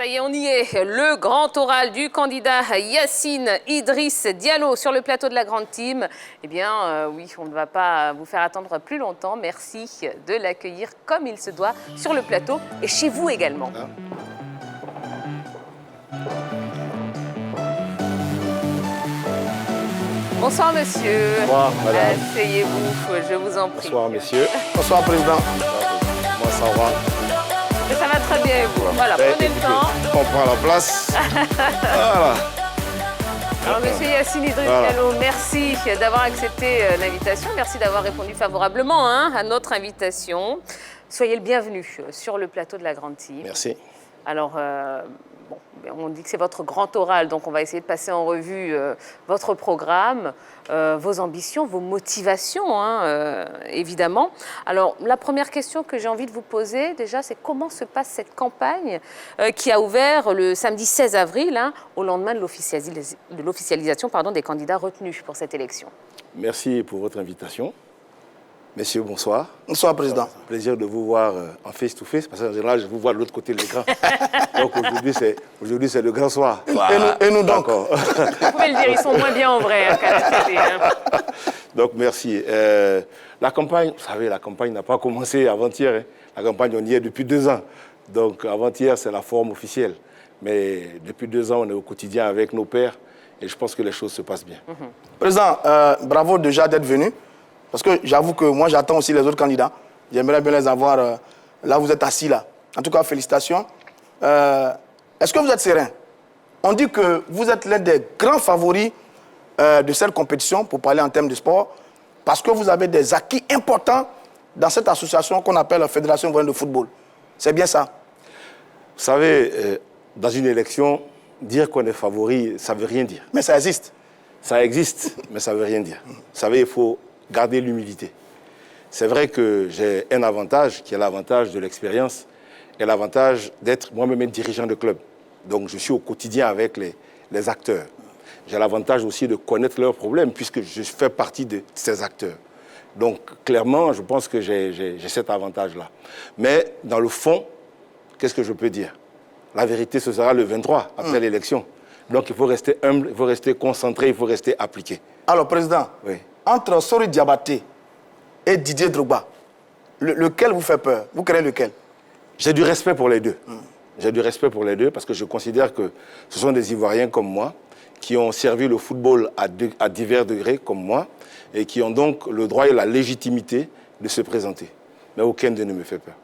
Ça y est, on y est. Le grand oral du candidat Yacine Idriss Diallo sur le plateau de la Grande Team. Eh bien, oui, on ne va pas vous faire attendre plus longtemps. Merci de l'accueillir comme il se doit sur le plateau et chez vous également. Bonsoir, monsieur. Bonsoir, madame. Asseyez-vous, je vous en prie. Bonsoir, messieurs. Bonsoir, président. Moi, ça va. Et ça va très bien, et vous. Voilà, prenez le temps. On prend la place. Voilà. Alors, monsieur Yacine Idriss Diallo, merci d'avoir accepté l'invitation. Merci d'avoir répondu favorablement à notre invitation. Soyez le bienvenu sur le plateau de la Grande Team. Merci. Alors, on dit que c'est votre grand oral, donc on va essayer de passer en revue votre programme, vos ambitions, vos motivations, évidemment. Alors, la première question que j'ai envie de vous poser, déjà, c'est comment se passe cette campagne qui a ouvert le samedi 16 avril, au lendemain de l'officialisation des candidats retenus pour cette élection. Merci pour votre invitation. Messieurs, bonsoir. Bonsoir, président. Plaisir de vous voir en face-to-face, parce qu'en général, je vous vois de l'autre côté de l'écran. Donc aujourd'hui, c'est le grand soir. Et nous donc. Vous pouvez le dire, ils sont moins bien en vrai qu'à la télé. Donc merci. La campagne, vous savez, la campagne n'a pas commencé avant-hier. La campagne, on y est depuis 2 ans. Donc avant-hier, c'est la forme officielle. Mais depuis 2 ans, on est au quotidien avec nos pairs et je pense que les choses se passent bien. Président, bravo déjà d'être venu. Parce que j'avoue que moi, j'attends aussi les autres candidats. J'aimerais bien les avoir là où vous êtes assis, là. En tout cas, félicitations. Est-ce que vous êtes serein? On dit que vous êtes l'un des grands favoris de cette compétition, pour parler en termes de sport, parce que vous avez des acquis importants dans cette association qu'on appelle la Fédération ivoirienne de football. C'est bien ça? Vous savez, dans une élection, dire qu'on est favori, ça ne veut rien dire. Mais ça existe. Ça existe, mais ça ne veut rien dire. Vous savez, il faut garder l'humilité. C'est vrai que j'ai un avantage, qui est l'avantage de l'expérience, et l'avantage d'être moi-même dirigeant de club. Donc je suis au quotidien avec les acteurs. J'ai l'avantage aussi de connaître leurs problèmes, puisque je fais partie de ces acteurs. Donc clairement, je pense que j'ai cet avantage-là. Mais dans le fond, qu'est-ce que je peux dire? La vérité, ce sera le 23, après l'élection. Donc il faut rester humble, il faut rester concentré, il faut rester appliqué. Alors, président, oui. Entre Sori Diabaté et Didier Drogba, lequel vous fait peur? Vous craignez lequel? J'ai du respect pour les deux. J'ai du respect pour les deux parce que je considère que ce sont des Ivoiriens comme moi qui ont servi le football à divers degrés comme moi et qui ont donc le droit et la légitimité de se présenter. Mais aucun d'eux ne me fait peur.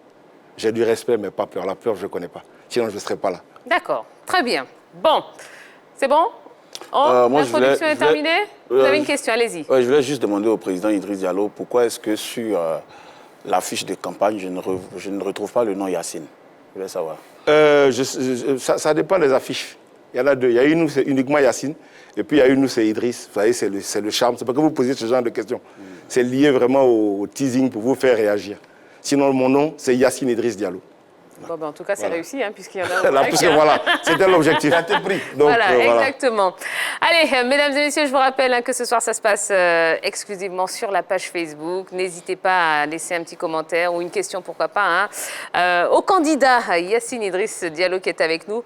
J'ai du respect mais pas peur. La peur, je ne connais pas. Sinon, je ne serais pas là. D'accord. Très bien. Bon. C'est bon? L'introduction est terminée? Vous avez une question, allez-y. Je voulais juste demander au président Idriss Diallo pourquoi est-ce que sur la fiche de campagne, je ne retrouve pas le nom Yacine. Je voulais savoir. Ça dépend des affiches. Il y en a 2. Il y a une où c'est uniquement Yacine, et puis il y a une où c'est Idriss. Vous savez, c'est le charme. C'est pas que vous posiez ce genre de questions. C'est lié vraiment au teasing pour vous faire réagir. Sinon, mon nom, c'est Yacine Idriss Diallo. Bon, en tout cas, c'est réussi, puisqu'il y en a là, puisque voilà, c'était l'objectif. Donc, voilà, exactement. Allez, mesdames et messieurs, je vous rappelle que ce soir, ça se passe exclusivement sur la page Facebook. N'hésitez pas à laisser un petit commentaire ou une question, pourquoi pas, au candidat Yacine Idriss Diallo qui est avec nous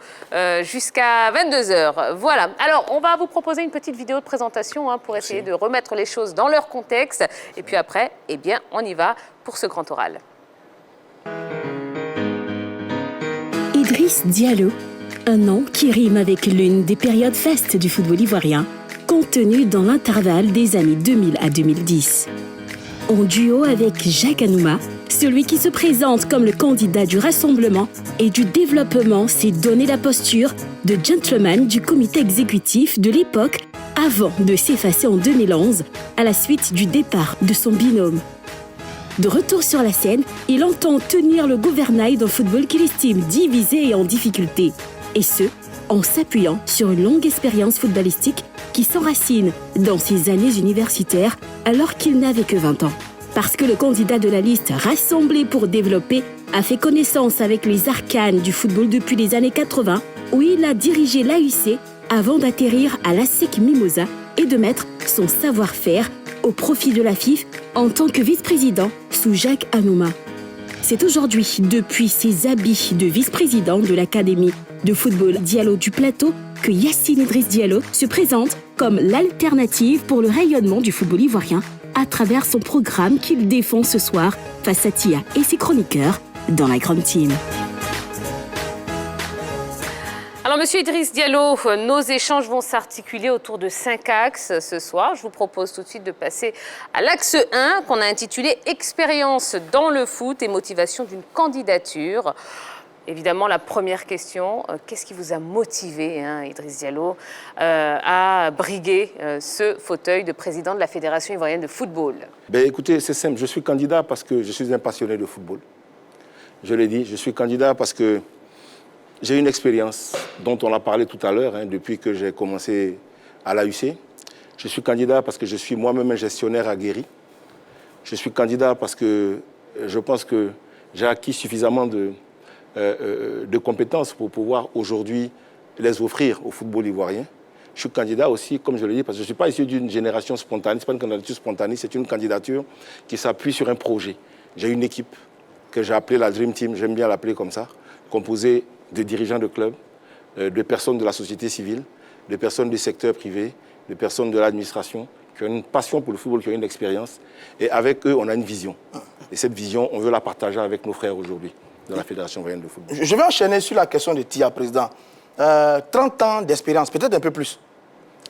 jusqu'à 22h. Voilà. Alors, on va vous proposer une petite vidéo de présentation pour essayer de remettre les choses dans leur contexte. Et puis après, eh bien, on y va pour ce grand oral. Idriss Diallo, un nom qui rime avec l'une des périodes fastes du football ivoirien, contenu dans l'intervalle des années 2000 à 2010. En duo avec Jacques Anouma, celui qui se présente comme le candidat du rassemblement et du développement s'est donné la posture de gentleman du comité exécutif de l'époque avant de s'effacer en 2011 à la suite du départ de son binôme. De retour sur la scène, il entend tenir le gouvernail d'un football qu'il estime divisé et en difficulté. Et ce, en s'appuyant sur une longue expérience footballistique qui s'enracine dans ses années universitaires alors qu'il n'avait que 20 ans. Parce que le candidat de la liste rassemblée pour développer a fait connaissance avec les arcanes du football depuis les années 80, où il a dirigé l'AUC avant d'atterrir à l'ASEC Mimosa et de mettre son savoir-faire au profit de la FIF en tant que vice-président sous Jacques Anouma. C'est aujourd'hui, depuis ses habits de vice-président de l'Académie de football Diallo du Plateau, que Yacine Idriss Diallo se présente comme l'alternative pour le rayonnement du football ivoirien à travers son programme qu'il défend ce soir face à Tia et ses chroniqueurs dans la Grande Team. Alors, Monsieur Idriss Diallo, nos échanges vont s'articuler autour de 5 axes ce soir. Je vous propose tout de suite de passer à l'axe 1 qu'on a intitulé « Expérience dans le foot et motivation d'une candidature ». Évidemment, la première question, qu'est-ce qui vous a motivé, Idriss Diallo, à briguer ce fauteuil de président de la Fédération ivoirienne de football? Écoutez, c'est simple, je suis candidat parce que je suis un passionné de football. Je l'ai dit, je suis candidat parce que j'ai une expérience dont on a parlé tout à l'heure, depuis que j'ai commencé à l'AUC. Je suis candidat parce que je suis moi-même un gestionnaire aguerri. Je suis candidat parce que je pense que j'ai acquis suffisamment de compétences pour pouvoir aujourd'hui les offrir au football ivoirien. Je suis candidat aussi, comme je l'ai dit, parce que je ne suis pas issu d'une génération spontanée, ce n'est pas une candidature spontanée, c'est une candidature qui s'appuie sur un projet. J'ai une équipe que j'ai appelée la Dream Team, j'aime bien l'appeler comme ça, composée de dirigeants de clubs, de personnes de la société civile, de personnes du secteur privé, de personnes de l'administration, qui ont une passion pour le football, qui ont une expérience. Et avec eux, on a une vision. Et cette vision, on veut la partager avec nos frères aujourd'hui, dans la Fédération ivoirienne de football. Je vais enchaîner sur la question de Tia, président. 30 ans d'expérience, peut-être un peu plus.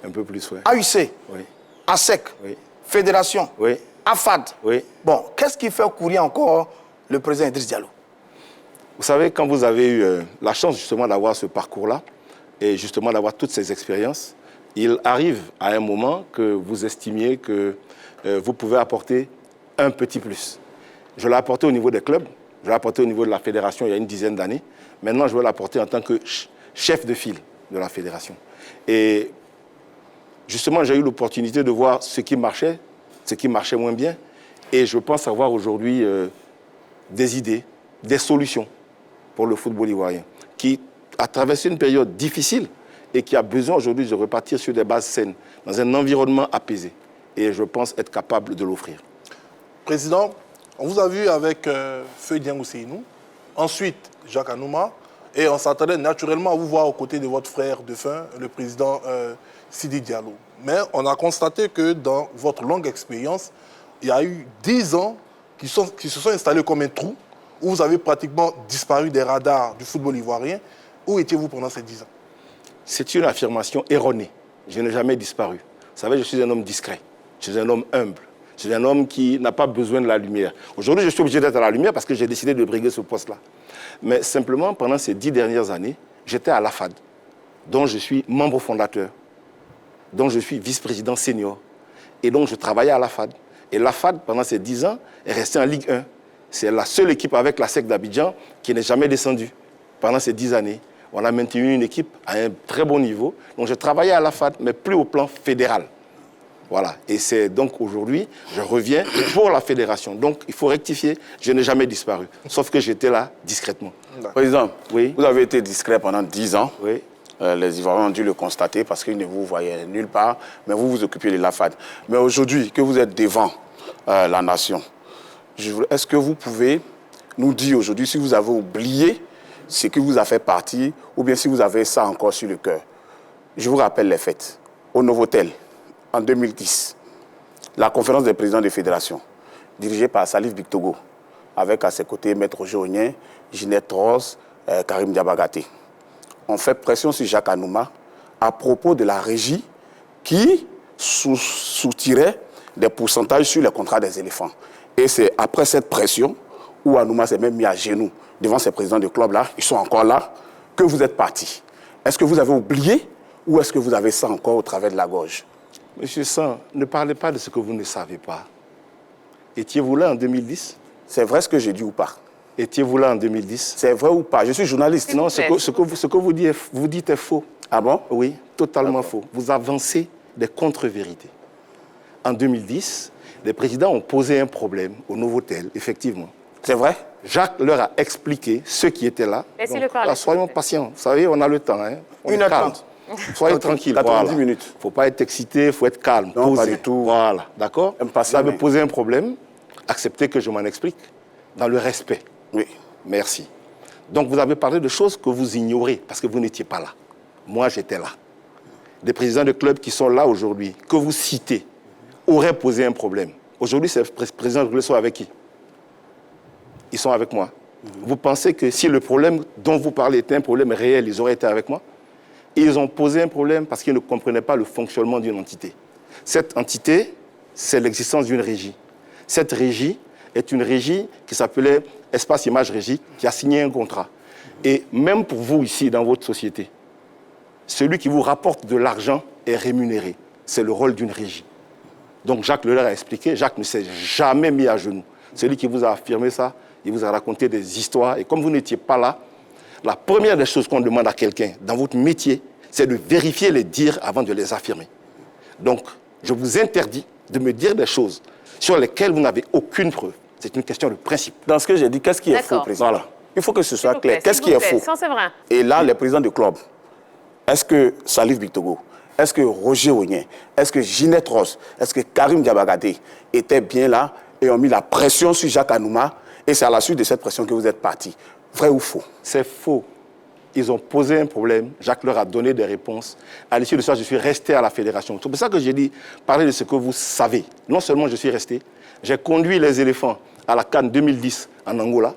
Un peu plus, oui. AUC, Oui. ASEC, Oui. Fédération, Oui. AFAD. Oui. Bon, qu'est-ce qui fait courir encore le président Idriss Diallo? Vous savez, quand vous avez eu la chance justement d'avoir ce parcours-là et justement d'avoir toutes ces expériences, il arrive à un moment que vous estimiez que vous pouvez apporter un petit plus. Je l'ai apporté au niveau des clubs, je l'ai apporté au niveau de la fédération il y a une dizaine d'années. Maintenant, je vais l'apporter en tant que chef de file de la fédération. Et justement, j'ai eu l'opportunité de voir ce qui marchait moins bien. Et je pense avoir aujourd'hui des idées, des solutions pour le football ivoirien, qui a traversé une période difficile et qui a besoin aujourd'hui de repartir sur des bases saines, dans un environnement apaisé. Et je pense être capable de l'offrir. Président, on vous a vu avec Feu Dieng Seynou, ensuite Jacques Anouma, et on s'attendait naturellement à vous voir aux côtés de votre frère défunt, le président Sidi Diallo. Mais on a constaté que dans votre longue expérience, il y a eu 10 ans qui se sont installés comme un trou, où vous avez pratiquement disparu des radars du football ivoirien. Où étiez-vous pendant ces 10 ans? C'est une affirmation erronée. Je n'ai jamais disparu. Vous savez, je suis un homme discret. Je suis un homme humble. Je suis un homme qui n'a pas besoin de la lumière. Aujourd'hui, je suis obligé d'être à la lumière parce que j'ai décidé de briguer ce poste-là. Mais simplement, pendant ces 10 dernières années, j'étais à l'AFAD, dont je suis membre fondateur, dont je suis vice-président senior. Et donc, je travaillais à l'AFAD. Et l'AFAD, pendant ces 10 ans, est restée en Ligue 1. C'est la seule équipe avec la SEC d'Abidjan qui n'est jamais descendue. Pendant ces 10 années, on a maintenu une équipe à un très bon niveau. Donc, je travaillais à l'AFAD, mais plus au plan fédéral. Voilà. Et c'est donc aujourd'hui, je reviens pour la fédération. Donc, il faut rectifier. Je n'ai jamais disparu. Sauf que j'étais là discrètement. Président, oui. Vous avez été discret pendant 10 ans. Oui. Les Ivoiriens ont dû le constater parce qu'ils ne vous voyaient nulle part, mais vous vous occupiez de l'AFAD. Mais aujourd'hui, que vous êtes devant la nation, est-ce que vous pouvez nous dire aujourd'hui si vous avez oublié ce qui vous a fait partir ou bien si vous avez ça encore sur le cœur? Je vous rappelle les faits. Au Novotel, en 2010, la conférence des présidents des fédérations, dirigée par Salif Bictogo, avec à ses côtés Maître Journien, Ginette Rose, Karim Diabagaté. On fait pression sur Jacques Anouma à propos de la régie qui soutirait des pourcentages sur les contrats des éléphants. Et c'est après cette pression où Anouma s'est même mis à genoux devant ces présidents de club-là, ils sont encore là, que vous êtes parti. Est-ce que vous avez oublié ou est-ce que vous avez ça encore au travers de la gorge? Monsieur San, ne parlez pas de ce que vous ne savez pas. Étiez-vous là en 2010? C'est vrai ce que j'ai dit ou pas? Étiez-vous là en 2010? C'est vrai ou pas? Je suis journaliste. Non, ce que vous dites est faux. Ah bon? Oui, totalement faux. Vous avancez des contre-vérités. En 2010, les présidents ont posé un problème au Novotel, effectivement. C'est vrai? Jacques leur a expliqué ce qui était là. Laissez-le parler. Soyons patients. Vous savez, on a le temps. 1h30. Soyez tranquille. 90 minutes. Il ne faut pas être excité, il faut être calme. Non, posé. pas du tout. Voilà, d'accord? Vous Impatient, avez mais- posé un problème, acceptez que je m'en explique, dans le respect. Oui. Merci. Donc vous avez parlé de choses que vous ignorez parce que vous n'étiez pas là. Moi, j'étais là. Des présidents de clubs qui sont là aujourd'hui, que vous citez, auraient posé un problème. Aujourd'hui, ces présidents de clubs sont avec qui? Ils sont avec moi. Vous pensez que si le problème dont vous parlez était un problème réel, ils auraient été avec moi? Ils ont posé un problème parce qu'ils ne comprenaient pas le fonctionnement d'une entité. Cette entité, c'est l'existence d'une régie. Cette régie est une régie qui s'appelait Espace Image Régie, qui a signé un contrat. Et même pour vous ici, dans votre société, celui qui vous rapporte de l'argent est rémunéré. C'est le rôle d'une régie. Donc Jacques Lelaire a expliqué, Jacques ne s'est jamais mis à genoux. Celui qui vous a affirmé ça, il vous a raconté des histoires. Et comme vous n'étiez pas là, la première des choses qu'on demande à quelqu'un dans votre métier, c'est de vérifier les dires avant de les affirmer. Donc, je vous interdis de me dire des choses sur lesquelles vous n'avez aucune preuve. C'est une question de principe. Dans ce que j'ai dit, qu'est-ce qui est faux, président? Voilà. Il faut que ce soit clair. S'il Qu'est-ce vous qui est plaît, faux? ça, c'est vrai. Et là, les présidents de club, est-ce que Salif Bictogo, est-ce que Roger Ognien, est-ce que Ginette Ross, est-ce que Karim Diabagadé étaient bien là et ont mis la pression sur Jacques Anouma et c'est à la suite de cette pression que vous êtes parti? Vrai ou faux? C'est faux. Ils ont posé un problème, Jacques leur a donné des réponses. À l'issue de ça, je suis resté à la fédération. C'est pour ça que j'ai dit, parlez de ce que vous savez. Non seulement je suis resté, j'ai conduit les éléphants à la CAN 2010 en Angola.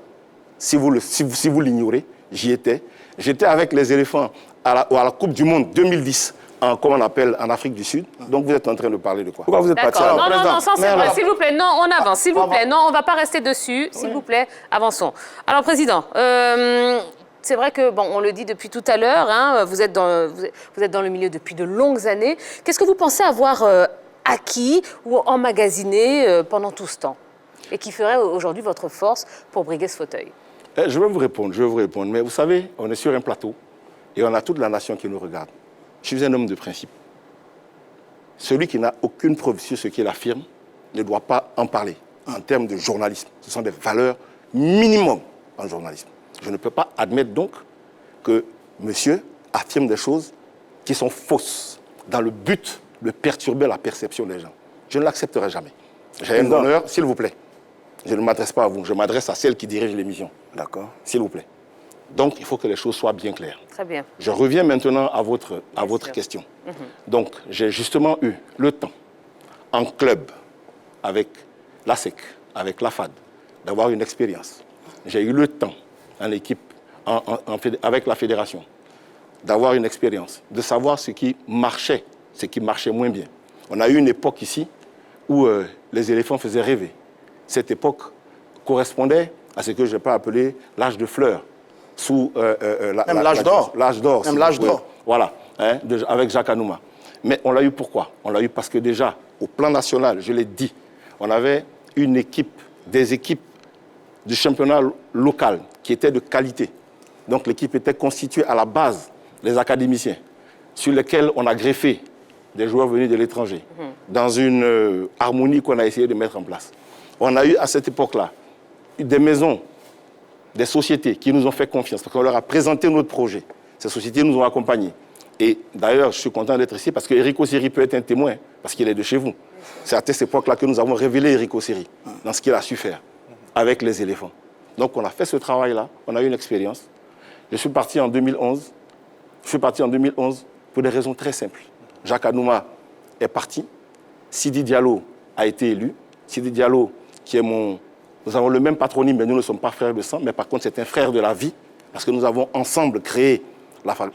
Si vous l'ignorez, j'y étais. J'étais avec les éléphants à la Coupe du Monde 2010, comme on appelle en Afrique du Sud. Donc vous êtes en train de parler de quoi? Pourquoi vous êtes parti D'accord. alors? Non, sans c'est vrai. S'il vous plaît, non, on avance. S'il vous plaît, non, on ne va pas rester dessus. S'il vous plaît, avançons. Alors, Président, c'est vrai que, bon, on le dit depuis tout à l'heure, hein, vous êtes dans le milieu depuis de longues années. Qu'est-ce que vous pensez avoir acquis ou emmagasiné pendant tout ce temps et qui ferait aujourd'hui votre force pour briguer ce fauteuil? Je vais vous répondre. Mais vous savez, on est sur un plateau et on a toute la nation qui nous regarde. Je suis un homme de principe. Celui qui n'a aucune preuve sur ce qu'il affirme ne doit pas en parler en termes de journalisme. Ce sont des valeurs minimum en journalisme. Je ne peux pas admettre donc que monsieur affirme des choses qui sont fausses dans le but de perturber la perception des gens. Je ne l'accepterai jamais. J'ai un honneur, s'il vous plaît. Je ne m'adresse pas à vous, je m'adresse à celle qui dirige l'émission. D'accord. S'il vous plaît. Donc, il faut que les choses soient bien claires. Très bien. Je reviens maintenant à votre question. Donc, j'ai justement eu le temps, en club, avec l'ASEC, avec l'AFAD, d'avoir une expérience. J'ai eu le temps, en équipe, avec la fédération, d'avoir une expérience, de savoir ce qui marchait moins bien. On a eu une époque ici où les éléphants faisaient rêver. Cette époque correspondait à ce que je peux appeler l'âge de fleurs. Même l'âge d'or. L'âge d'or. Même l'âge d'or. Voilà, hein, avec Jacques Anouma. Mais on l'a eu pourquoi? On l'a eu parce que déjà, au plan national, je l'ai dit, on avait des équipes du championnat local qui étaient de qualité. Donc l'équipe était constituée à la base des académiciens sur lesquels on a greffé des joueurs venus de l'étranger dans une harmonie qu'on a essayé de mettre en place. On a eu à cette époque-là des maisons, des sociétés qui nous ont fait confiance parce qu'on leur a présenté notre projet. Ces sociétés nous ont accompagnés. Et d'ailleurs, je suis content d'être ici parce qu'Éric Ossiri peut être un témoin parce qu'il est de chez vous. C'est à cette époque-là que nous avons révélé Éric Ossiri dans ce qu'il a su faire avec les éléphants. Donc on a fait ce travail-là, on a eu une expérience. Je suis parti en 2011. Je suis parti en 2011 pour des raisons très simples. Jacques Anouma est parti. Sidi Diallo a été élu. Sidi Diallo, qui est mon... Nous avons le même patronyme, mais nous ne sommes pas frères de sang. Mais par contre, c'est un frère de la vie, parce que nous avons ensemble créé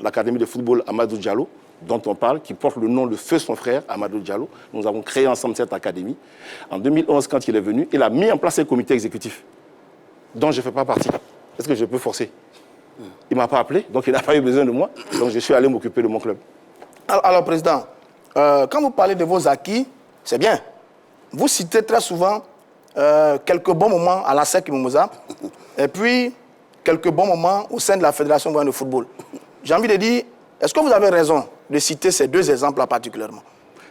l'Académie de football Amadou Diallo, dont on parle, qui porte le nom de feu son frère, Amadou Diallo. Nous avons créé ensemble cette académie. En 2011, quand il est venu, il a mis en place un comité exécutif, dont je ne fais pas partie. Est-ce que je peux forcer? Il ne m'a pas appelé, donc il n'a pas eu besoin de moi. Donc je suis allé m'occuper de mon club. Alors, Président, quand vous parlez de vos acquis, c'est bien. Vous citez très souvent quelques bons moments à la SEC Mimosa et puis quelques bons moments au sein de la Fédération ivoirienne de football. J'ai envie de dire, est-ce que vous avez raison de citer ces deux exemples-là particulièrement?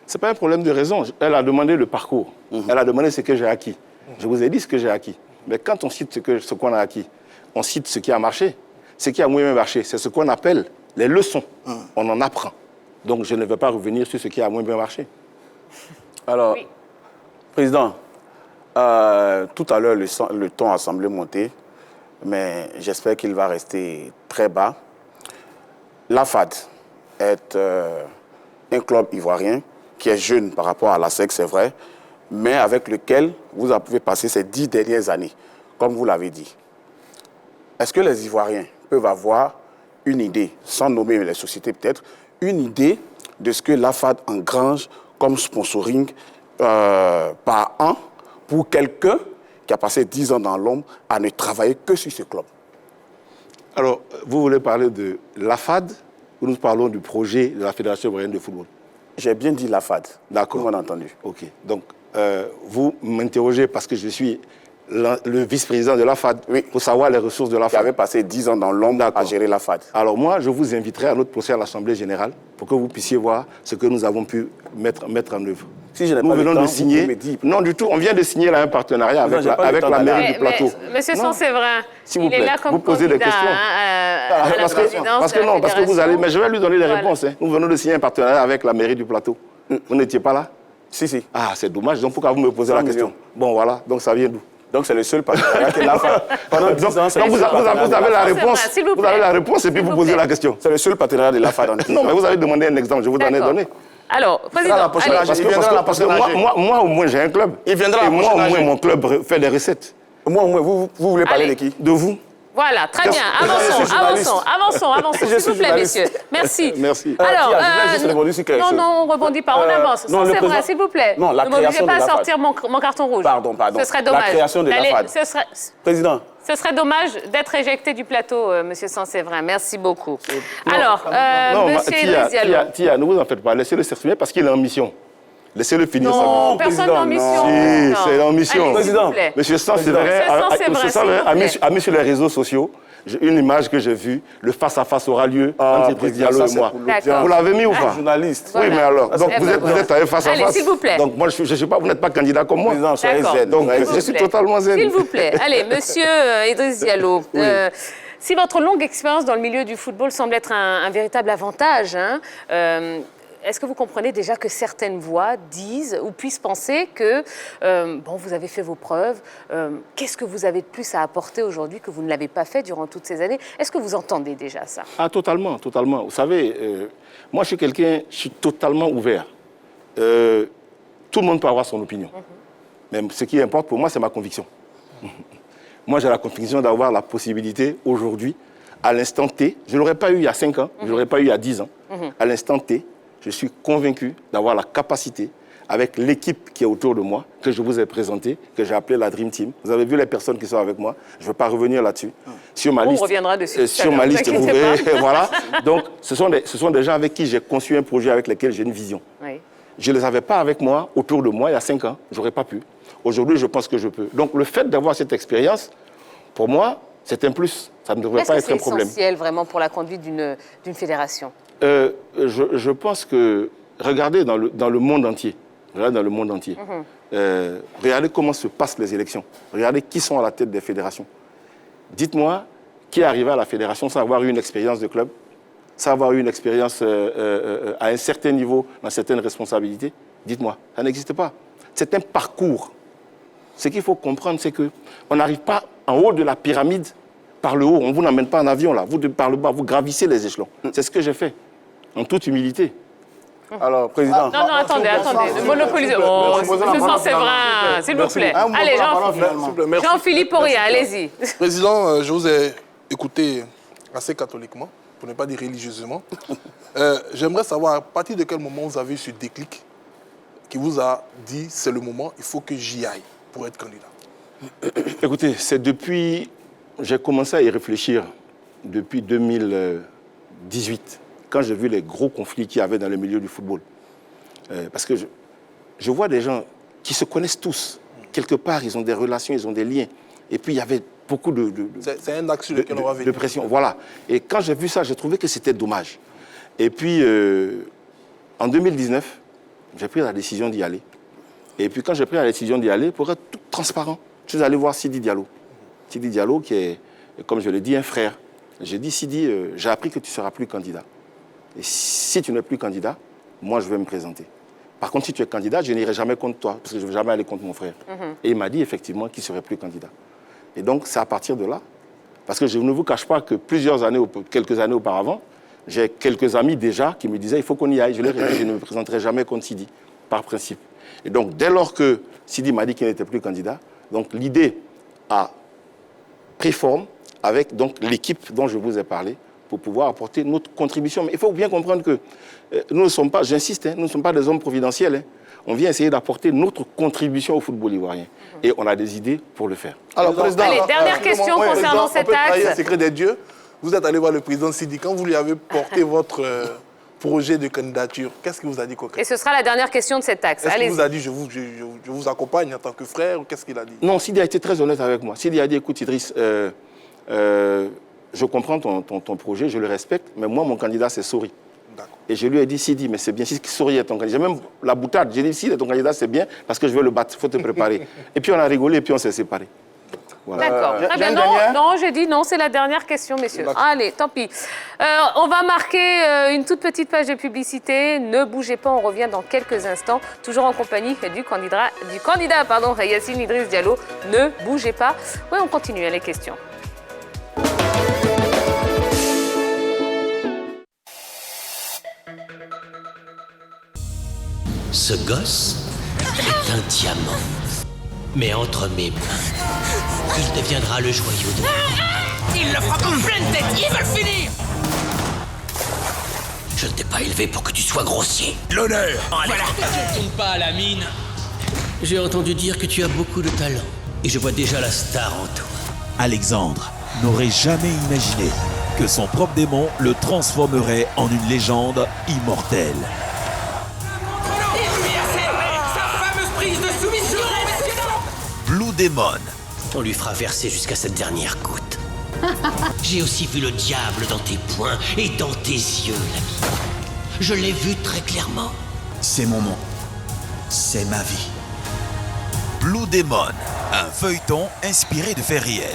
Ce n'est pas un problème de raison. Elle a demandé le parcours. Elle a demandé ce que j'ai acquis. Je vous ai dit ce que j'ai acquis. Mais quand on cite ce qu'on a acquis, on cite ce qui a marché. Ce qui a moins bien marché, c'est ce qu'on appelle les leçons. On en apprend. Donc je ne vais pas revenir sur ce qui a moins bien marché. Alors, Oui. Président, tout à l'heure, le ton a semblé monter. mais j'espère qu'il va rester très bas. La FAD est un club ivoirien qui est jeune par rapport à la SEC, c'est vrai, mais avec lequel vous avez passé ces 10 dernières années, comme vous l'avez dit. Est-ce que les Ivoiriens peuvent avoir une idée, sans nommer les sociétés peut-être, une idée de ce que la FAD engrange comme sponsoring par an pour quelqu'un qui a passé 10 ans dans l'ombre à ne travailler que sur ce club? Alors, vous voulez parler de la FAD ou nous parlons du projet de la Fédération ivoirienne de football? J'ai bien dit la FAD. D'accord. Tout le monde a entendu. OK. Donc, vous m'interrogez parce que je suis le vice-président de la FAD, oui, pour savoir les ressources de la qui FAD. avait passé 10 ans dans l'ombre à gérer la FAD. Alors moi, je vous inviterai à notre procès à l'Assemblée générale pour que vous puissiez voir ce que nous avons pu mettre en œuvre. Si je n'ai Nous pas venons le temps, de signer. vous me dites. Non, du tout. On vient de signer là un partenariat Non, avec la mairie du plateau. Monsieur Sanséverin, S'il vous il est plaît, là comme vous posez des candidat, questions. à la Parce présidence que de la non, parce que vous allez. fédération. Mais je vais lui donner les Voilà. réponses. Hein. Nous venons de signer un partenariat avec la mairie du plateau. Vous n'étiez pas là? Si, si. Ah, c'est dommage. Donc pourquoi vous me posez 100 la question? millions. Bon, voilà. Donc ça vient d'où? Donc c'est le seul partenariat que la FAD. Pendant 10 ans, c'est Donc le vous seul avez partenariat la de la FAD. réponse. S'il vous Vous plaît. avez la réponse et puis S'il vous vous posez plaît. la question. C'est le seul partenariat de la FAD en 10 Non, ans. mais vous avez demandé un exemple. Je vous en ai D'accord. donné. Alors, président, la prochaine allez. fois, il viendra la prochaine AG. Moi, au moins, j'ai un club. Il viendra Et la moi, prochaine au moins, AG. mon club fait des recettes. Moi, vous voulez parler Allez. de qui? De vous. Voilà, très bien. Je suis journaliste. Avançons, Je s'il suis vous plaît, journaliste. messieurs. Merci. Merci. Alors, Tia, je voulais juste répondre sur quelque non, chose. non, on ne rebondit pas, on avance. non, le C'est vrai, président- s'il vous plaît. Non, la ne m'obligez création pas de à la sortir mon carton rouge. Pardon. Ce serait La dommage. création de la Allez, FAD. Président, Ce serait dommage d'être éjecté du plateau, Monsieur Sanséverin. Merci beaucoup. Non, Alors, non, Monsieur Idriss Diallo. Tia, ne vous en faites pas. Laissez-le s'exprimer parce qu'il est en mission. Laissez-le finir sa Non, mission. personne président, en mission. Si, Non. c'est en mission. Allez, s'il vous Président. plaît. Monsieur Sanséverin a mis sur les réseaux sociaux une image que j'ai vue. Le face-à-face aura lieu entre Idriss Diallo et moi. D'accord. Vous l'avez mis ou pas? journaliste. Voilà. Oui, mais alors, donc Eh vous ben, êtes voilà. à un face-à-face. Allez, s'il vous plaît. Donc moi, je suis pas, vous n'êtes pas candidat comme moi. Président, soyez D'accord. zen. Donc, soyez je zen. suis totalement zen. S'il vous plaît. Allez, monsieur Idriss Diallo. Si votre longue expérience dans le milieu du football semble être un véritable avantage, hein, est-ce que vous comprenez déjà que certaines voix disent ou puissent penser que, bon, vous avez fait vos preuves, qu'est-ce que vous avez de plus à apporter aujourd'hui que vous ne l'avez pas fait durant toutes ces années? Est-ce que vous entendez déjà ça? Ah, totalement, totalement. Vous savez, moi, je suis totalement ouvert. Tout le monde peut avoir son opinion. Mais ce qui importe pour moi, c'est ma conviction. Moi, j'ai la conviction d'avoir la possibilité aujourd'hui, à l'instant T, je ne l'aurais pas eu il y a 5 ans, je ne l'aurais pas eu il y a 10 ans. À l'instant T, je suis convaincu d'avoir la capacité, avec l'équipe qui est autour de moi, que je vous ai présentée, que j'ai appelée la Dream Team. Vous avez vu les personnes qui sont avec moi, je ne veux pas revenir là-dessus. Sur ma On liste, reviendra dessus. sur ma liste, vous inquiétez verrez, pas. voilà. Donc, ce sont des gens avec qui j'ai conçu un projet, avec lesquels j'ai une vision. Oui. Je ne les avais pas avec moi, autour de moi, il y a 5 ans. Je n'aurais pas pu. Aujourd'hui, je pense que je peux. Donc, le fait d'avoir cette expérience, pour moi, c'est un plus. Ça ne devrait Est-ce pas que être c'est un problème. essentiel vraiment pour la conduite d'une fédération? Je pense que, regardez dans le monde entier, regardez comment se passent les élections. Regardez qui sont à la tête des fédérations. Dites-moi, qui est arrivé à la fédération sans avoir eu une expérience de club, sans avoir eu une expérience à un certain niveau, dans certaines responsabilités? Dites-moi, ça n'existe pas. C'est un parcours. Ce qu'il faut comprendre, c'est qu'on n'arrive pas en haut de la pyramide par le haut. On ne vous emmène pas en avion, là. Vous, par le bas, vous gravissez les échelons. C'est ce que j'ai fait, en toute humilité. Alors, président. Non, attendez, ne monopolisez. Oh, monsieur Sanséverin, s'il vous plaît. Un mot Allez, pour la parole, finalement. S'il vous plaît, merci. Jean-Philippe Auria, allez-y. Président, je vous ai écouté assez catholiquement, pour ne pas dire religieusement. J'aimerais savoir à partir de quel moment vous avez eu ce déclic qui vous a dit c'est le moment, il faut que j'y aille pour être candidat. Écoutez, c'est depuis... J'ai commencé à y réfléchir depuis 2018, quand j'ai vu les gros conflits qu'il y avait dans le milieu du football. Parce que je vois des gens qui se connaissent tous. Quelque part, ils ont des relations, ils ont des liens. Et puis, il y avait beaucoup C'est un axe sur lequel on va venir. de pression. Voilà. Et quand j'ai vu ça, j'ai trouvé que c'était dommage. Et puis, en 2019, j'ai pris la décision d'y aller. Et puis, quand j'ai pris la décision d'y aller, pour être tout transparent, je suis allé voir Sidi Diallo. Sidi Diallo, qui est, comme je l'ai dit, un frère. J'ai dit, Sidi, j'ai appris que tu ne seras plus candidat. Et si tu n'es plus candidat, moi, je vais me présenter. Par contre, si tu es candidat, je n'irai jamais contre toi, parce que je ne vais jamais aller contre mon frère. Et il m'a dit, effectivement, qu'il ne serait plus candidat. Et donc, c'est à partir de là Parce que je ne vous cache pas que quelques années auparavant, j'ai quelques amis déjà qui me disaient il faut qu'on y aille. Je leur ai dit je ne me présenterai jamais contre Sidi, par principe. Et donc, dès lors que Sidi m'a dit qu'il n'était plus candidat, donc l'idée a pris forme avec donc l'équipe dont je vous ai parlé pour pouvoir apporter notre contribution. Mais il faut bien comprendre que nous ne sommes pas, j'insiste, nous ne sommes pas des hommes providentiels. On vient essayer d'apporter notre contribution au football ivoirien. Et on a des idées pour le faire. Alors, président, allez, dernière question concernant cet On peut trahir axe. le secret des dieux. Vous êtes allé voir le président Sidi. Quand vous lui avez porté votre projet de candidature, qu'est-ce qu'il vous a dit concrètement? Et ce sera la dernière question de cet axe. Est-ce qu'il Allez-y. vous a dit je vous accompagne en tant que frère ou qu'est-ce qu'il a dit? Non, Sidi a été très honnête avec moi. Sidi a dit, écoute Idriss, je comprends ton projet, je le respecte, mais moi, mon candidat, c'est Sori. Et je lui ai dit, Sidi, mais c'est bien, si Sori est ton candidat. J'ai même la boutade, j'ai dit, si ton candidat, c'est bien, parce que je veux le battre, il faut te préparer. Et puis on a rigolé, et puis on s'est séparés. Voilà. D'accord. Très bien. Non, j'ai dit non, c'est la dernière question, messieurs. Allez, tant pis. On va marquer une toute petite page de publicité. Ne bougez pas, on revient dans quelques instants, toujours en compagnie du candidat Yacine Idriss Diallo. Ne bougez pas. Oui, on continue, les questions. Ce gosse est un diamant. Mais entre mes mains, il deviendra le joyau de... Il le frappe en pleine tête, il va le finir! Je ne t'ai pas élevé pour que tu sois grossier. L'honneur! Voilà! Ne tourne pas à la mine. J'ai entendu dire que tu as beaucoup de talent. Et je vois déjà la star en toi. Alexandre n'aurait jamais imaginé que son propre démon le transformerait en une légende immortelle. Blue Demon. On lui fera verser jusqu'à cette dernière goutte. J'ai aussi vu le diable dans tes poings et dans tes yeux, l'ami. Je l'ai vu très clairement. C'est mon monde. C'est ma vie. Blue Demon, un feuilleton inspiré de faits réels.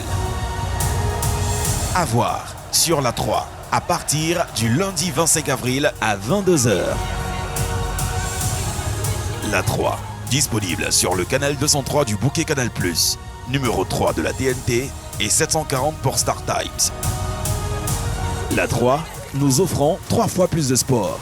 À voir sur la 3 à partir du lundi 25 avril à 22h. La 3, disponible sur le canal 203 du bouquet Canal+, numéro 3 de la TNT et 740 pour Star Times. La 3, nous offrons 3 fois plus de sport.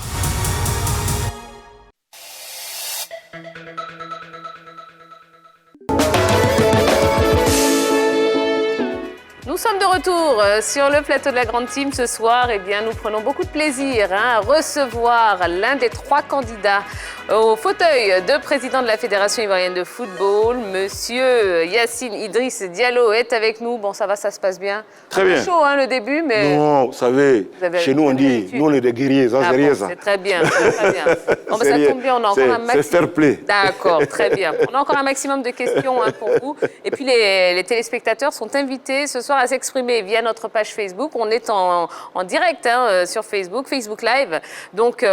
Nous sommes de retour sur le plateau de la Grande Team ce soir. Eh bien, nous prenons beaucoup de plaisir à recevoir l'un des 3 candidats au fauteuil de président de la Fédération ivoirienne de football. Monsieur Yacine Idriss Diallo est avec nous. Bon, ça va, ça se passe bien. Très bien. C'est chaud, hein, le début, mais... Non, vous savez, chez nous, on dit, nous, on est des guerriers, ça, c'est rien, ça. C'est très bien, c'est très bien. Bon, ben, ça tombe bien, on a encore un maximum... C'est fair play. D'accord, très bien. On a encore un maximum de questions pour vous. Et puis, les téléspectateurs sont invités ce soir à s'exprimer via notre page Facebook. On est en direct sur Facebook, Facebook Live. Donc,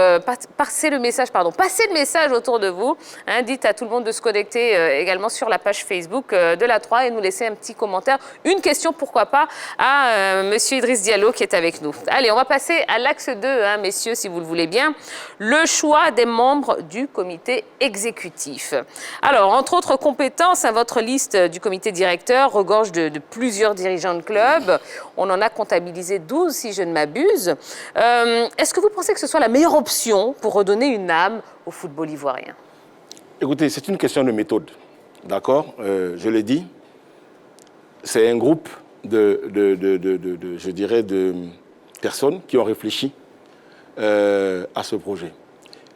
passez le message autour de vous. Dites à tout le monde de se connecter également sur la page Facebook de la 3 et nous laisser un petit commentaire, une question, pourquoi pas, à Monsieur Idriss Diallo qui est avec nous. Allez, on va passer à l'axe 2, messieurs, si vous le voulez bien. Le choix des membres du comité exécutif. Alors, entre autres compétences, votre liste du comité directeur regorge de plusieurs dirigeants de club. On en a comptabilisé 12, si je ne m'abuse. Est-ce que vous pensez que ce soit la meilleure option pour redonner une âme au football ivoirien? Écoutez, c'est une question de méthode. D'accord, je l'ai dit. C'est un groupe de personnes qui ont réfléchi à ce projet.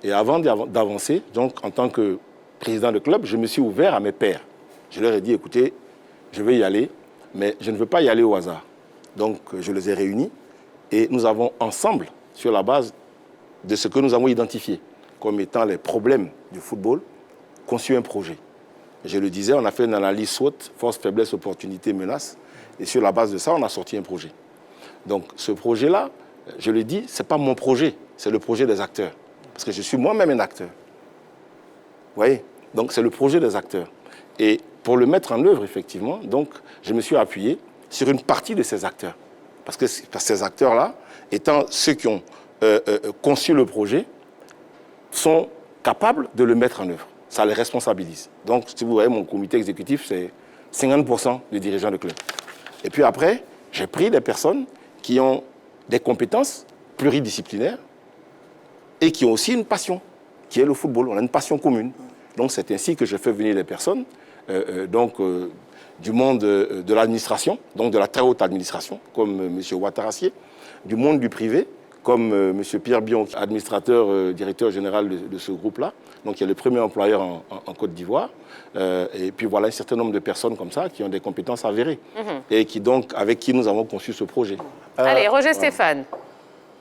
Et avant d'avancer, donc en tant que président de club, je me suis ouvert à mes pairs. Je leur ai dit, écoutez, je vais y aller, mais je ne veux pas y aller au hasard. Donc, je les ai réunis et nous avons ensemble, sur la base de ce que nous avons identifié comme étant les problèmes du football, conçu un projet. Je le disais, on a fait une analyse SWOT, force, faiblesse, opportunité, menace, et sur la base de ça, on a sorti un projet. Donc, ce projet-là, je le dis, ce n'est pas mon projet, c'est le projet des acteurs. Parce que je suis moi-même un acteur. Vous voyez? Donc, c'est le projet des acteurs. Et pour le mettre en œuvre, effectivement, donc, je me suis appuyé sur une partie de ces acteurs. Parce que ces acteurs-là, étant ceux qui ont conçu le projet, sont capables de le mettre en œuvre. Ça les responsabilise. Donc, si vous voyez, mon comité exécutif, c'est 50% de dirigeants de club. Et puis après, j'ai pris des personnes qui ont des compétences pluridisciplinaires et qui ont aussi une passion, qui est le football. On a une passion commune. Donc c'est ainsi que je fais venir des personnes du monde de l'administration, donc de la très haute administration, comme M. Ouattarassier, du monde du privé, comme M. Pierre Bion, administrateur, directeur général de ce groupe-là, donc qui est le premier employeur en Côte d'Ivoire. Et puis voilà un certain nombre de personnes comme ça qui ont des compétences avérées et qui donc, avec qui nous avons conçu ce projet. Allez, Roger Stéphane.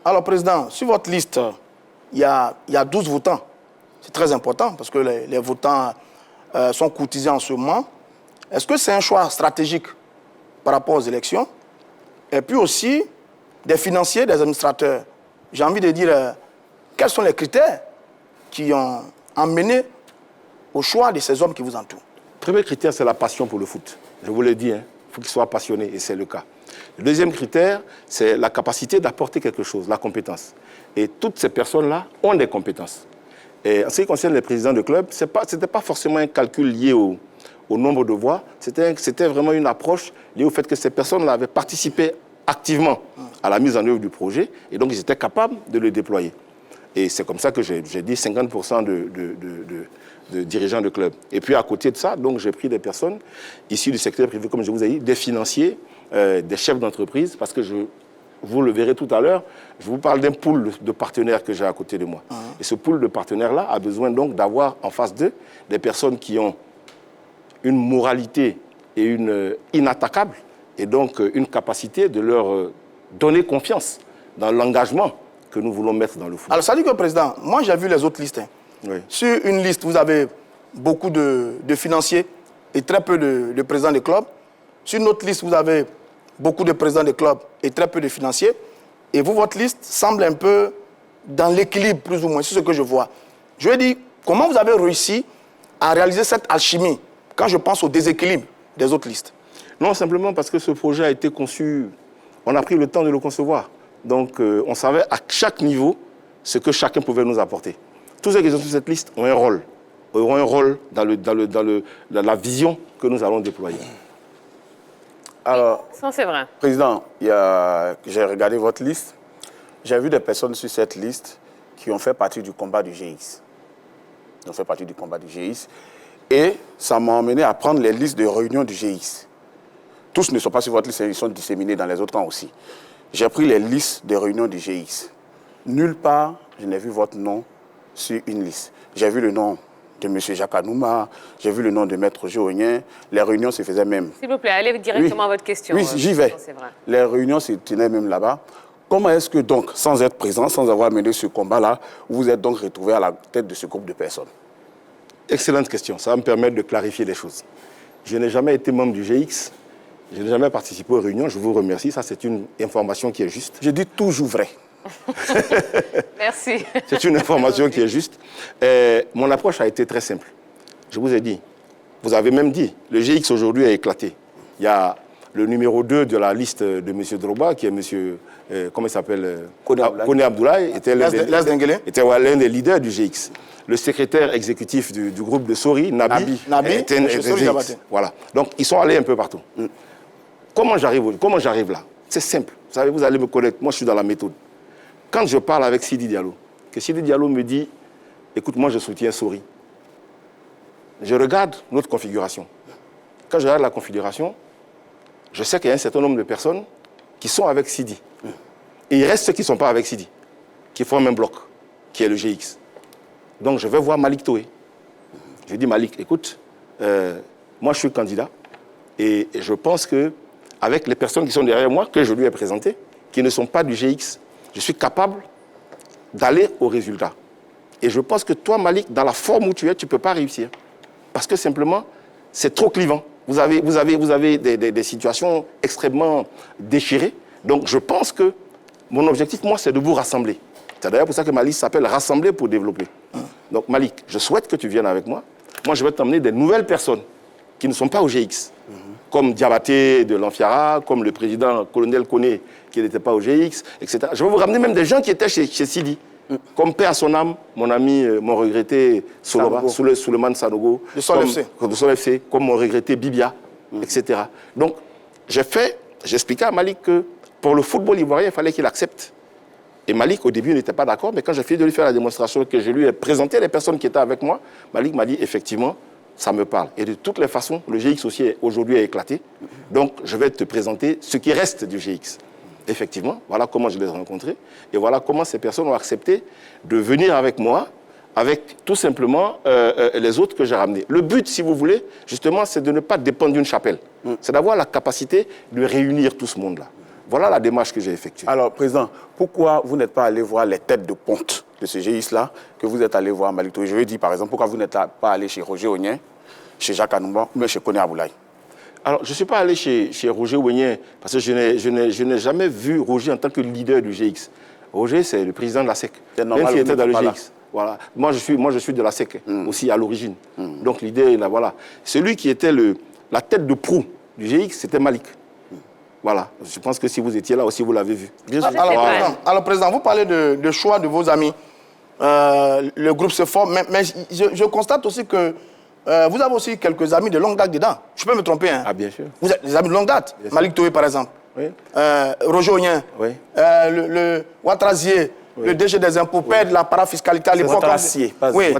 Alors, Président, sur votre liste, il y a 12 votants. C'est très important parce que les votants sont courtisés en ce moment. Est-ce que c'est un choix stratégique par rapport aux élections? Et puis aussi, des financiers, des administrateurs. J'ai envie de dire, quels sont les critères qui ont amené au choix de ces hommes qui vous entourent? Le premier critère, c'est la passion pour le foot. Je vous l'ai dit, il faut qu'ils soient passionnés, et c'est le cas. Le deuxième critère, c'est la capacité d'apporter quelque chose, la compétence. Et toutes ces personnes-là ont des compétences. Et en ce qui concerne les présidents de club, ce n'était pas forcément un calcul lié au nombre de voix, c'était vraiment une approche liée au fait que ces personnes-là avaient participé activement à la mise en œuvre du projet, et donc ils étaient capables de le déployer. Et c'est comme ça que j'ai dit 50% de dirigeants de club. Et puis à côté de ça, donc j'ai pris des personnes issues du secteur privé, comme je vous ai dit, des financiers, des chefs d'entreprise, parce que vous le verrez tout à l'heure, je vous parle d'un pool de partenaires que j'ai à côté de moi. Et ce pool de partenaires-là a besoin donc d'avoir en face d'eux des personnes qui ont une moralité et une inattaquable, et donc une capacité de leur donner confiance dans l'engagement que nous voulons mettre dans le foot. Alors, ça dit que, Président, moi j'ai vu les autres listes. Oui. Sur une liste, vous avez beaucoup de financiers et très peu de présidents de clubs. Sur une autre liste, vous avez beaucoup de présidents de clubs et très peu de financiers. Et vous, votre liste semble un peu dans l'équilibre, plus ou moins, c'est ce que je vois. Je veux dire, comment vous avez réussi à réaliser cette alchimie quand je pense au déséquilibre des autres listes? Non, simplement parce que ce projet a été conçu, on a pris le temps de le concevoir. Donc, on savait à chaque niveau ce que chacun pouvait nous apporter. Tous ceux qui sont sur cette liste ont un rôle. Auront un rôle dans la vision que nous allons déployer. Alors, Ça, c'est vrai. Président, j'ai regardé votre liste. J'ai vu des personnes sur cette liste qui ont fait partie du combat du GX. Ils ont fait partie du combat du GX. Et ça m'a emmené à prendre les listes de réunions du GX. Tous ne sont pas sur votre liste, ils sont disséminés dans les autres camps aussi. J'ai pris les listes de réunions du GX. Nulle part, je n'ai vu votre nom sur une liste. J'ai vu le nom de M. Jacques Anouma, j'ai vu le nom de Maître Géonien. Les réunions se faisaient même. S'il vous plaît, allez directement à votre question. Oui, j'y vais. C'est vrai. Les réunions se tenaient même là-bas. Comment est-ce que donc, sans être présent, sans avoir mené ce combat-là, vous êtes donc retrouvé à la tête de ce groupe de personnes? Excellente question, ça va me permettre de clarifier les choses. Je n'ai jamais été membre du GX, je n'ai jamais participé aux réunions, je vous remercie, ça c'est une information qui est juste. Je dis toujours vrai. Merci. C'est une information qui est juste. Mon approche a été très simple. Je vous ai dit, vous avez même dit, le GX aujourd'hui a éclaté. Il y a le numéro 2 de la liste de M. Drogba, qui est M. Comment il s'appelle Kone Abdoulaye, était l'un des leaders du GX. Le secrétaire exécutif du groupe de Sori, Nabi était un GX. Voilà. Donc, ils sont allés un peu partout. Comment j'arrive là? C'est simple. Vous savez, vous allez me connaître. Moi, je suis dans la méthode. Quand je parle avec Sidi Diallo, que Sidi Diallo me dit, écoute, moi, je soutiens Sori. Je regarde notre configuration. Quand je regarde la configuration, je sais qu'il y a un certain nombre de personnes qui sont avec Sidi. Et il reste ceux qui ne sont pas avec Sidi, qui forment un bloc, qui est le GX. Donc, je vais voir Malik Toé. Je dis, Malik, écoute, moi, je suis candidat. Et je pense qu'avec les personnes qui sont derrière moi, que je lui ai présentées, qui ne sont pas du GX, je suis capable d'aller au résultat. Et je pense que toi, Malik, dans la forme où tu es, tu ne peux pas réussir. Parce que simplement, c'est trop clivant. Vous avez des situations extrêmement déchirées. Donc, je pense que mon objectif, moi, c'est de vous rassembler. C'est d'ailleurs pour ça que ma liste s'appelle « Rassembler pour développer ». Donc, Malik, je souhaite que tu viennes avec moi. Moi, je vais t'emmener des nouvelles personnes qui ne sont pas au GX, comme Diabaté de l'Amfiara, comme le président colonel Koné, qui n'était pas au GX, etc. Je vais vous ramener même des gens qui étaient chez Sidi, comme paix à son âme, mon ami, mon regretté Souleymane Sanogo, de Sol FC, comme mon regretté Bibia, etc. Donc, j'ai fait j'expliquais à Malik que pour le football ivoirien, il fallait qu'il accepte. Et Malik, au début, n'était pas d'accord, mais quand j'ai fini de lui faire la démonstration, que je lui ai présenté les personnes qui étaient avec moi, Malik m'a dit, effectivement, ça me parle. Et de toutes les façons, le GX aussi, aujourd'hui, a éclaté. Donc, je vais te présenter ce qui reste du GX. Effectivement, voilà comment je les ai rencontrés. Et voilà comment ces personnes ont accepté de venir avec moi, avec tout simplement les autres que j'ai ramenés. Le but, si vous voulez, justement, c'est de ne pas dépendre d'une chapelle. C'est d'avoir la capacité de réunir tout ce monde-là. Voilà la démarche que j'ai effectuée. Alors, Président, pourquoi vous n'êtes pas allé voir les têtes de ponte de ce GIS-là que vous êtes allé voir Malik Touré? Je veux dire, par exemple, pourquoi vous n'êtes pas allé chez Roger Onyen, chez Jacques Anouma ou même chez Koné Aboulaye? Alors, je ne suis pas allé chez Roger Onyen parce que je n'ai jamais vu Roger en tant que leader du GX. Roger, c'est le président de la SEC. Même s'il était dans le GX. Voilà. Moi, je suis de la SEC aussi à l'origine. Donc, l'idée, là, voilà. Celui qui était la tête de proue du GX, c'était Malik. Voilà. Je pense que si vous étiez là aussi, vous l'avez vu. Bien sûr. Alors, Président, vous parlez de choix de vos amis. Le groupe se forme, mais je constate aussi que vous avez aussi quelques amis de longue date dedans. Je peux me tromper. Hein? Ah, bien sûr. Vous êtes des amis de longue date. Malik Touré, par exemple. Oui. Roger Onyen. Oui. Le Ouattarazier. Oui. Le DG des impôts perd la parafiscalité à l'époque. Oui.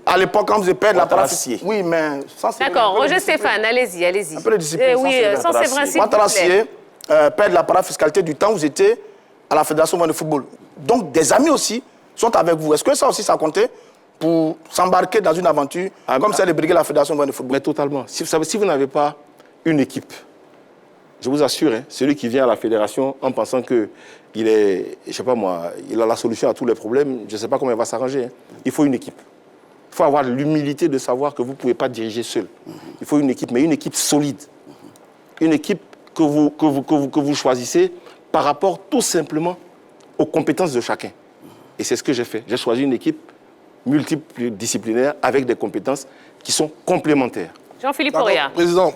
À l'époque, quand vous perdez la parafiscalité. Oui, mais ça c'est. D'accord, Roger Stéphane, allez-y. Un peu de discipline. Oui, sans ces principes. Ouattarazier perd la parafiscalité du temps où vous étiez à la Fédération de football. Donc, des amis aussi sont avec vous. Est-ce que ça aussi, ça comptait pour s'embarquer dans une aventure comme celle de briguer la Fédération de football? Mais totalement. Si vous n'avez pas une équipe, je vous assure, hein, celui qui vient à la fédération en pensant qu'il est, je sais pas moi, il a la solution à tous les problèmes, je ne sais pas comment il va s'arranger. Hein. Il faut une équipe. Il faut avoir l'humilité de savoir que vous ne pouvez pas diriger seul. Il faut une équipe, mais une équipe solide. Une équipe que vous choisissez par rapport tout simplement aux compétences de chacun. Et c'est ce que j'ai fait. J'ai choisi une équipe multidisciplinaire avec des compétences qui sont complémentaires. Jean-Philippe Oria. Président,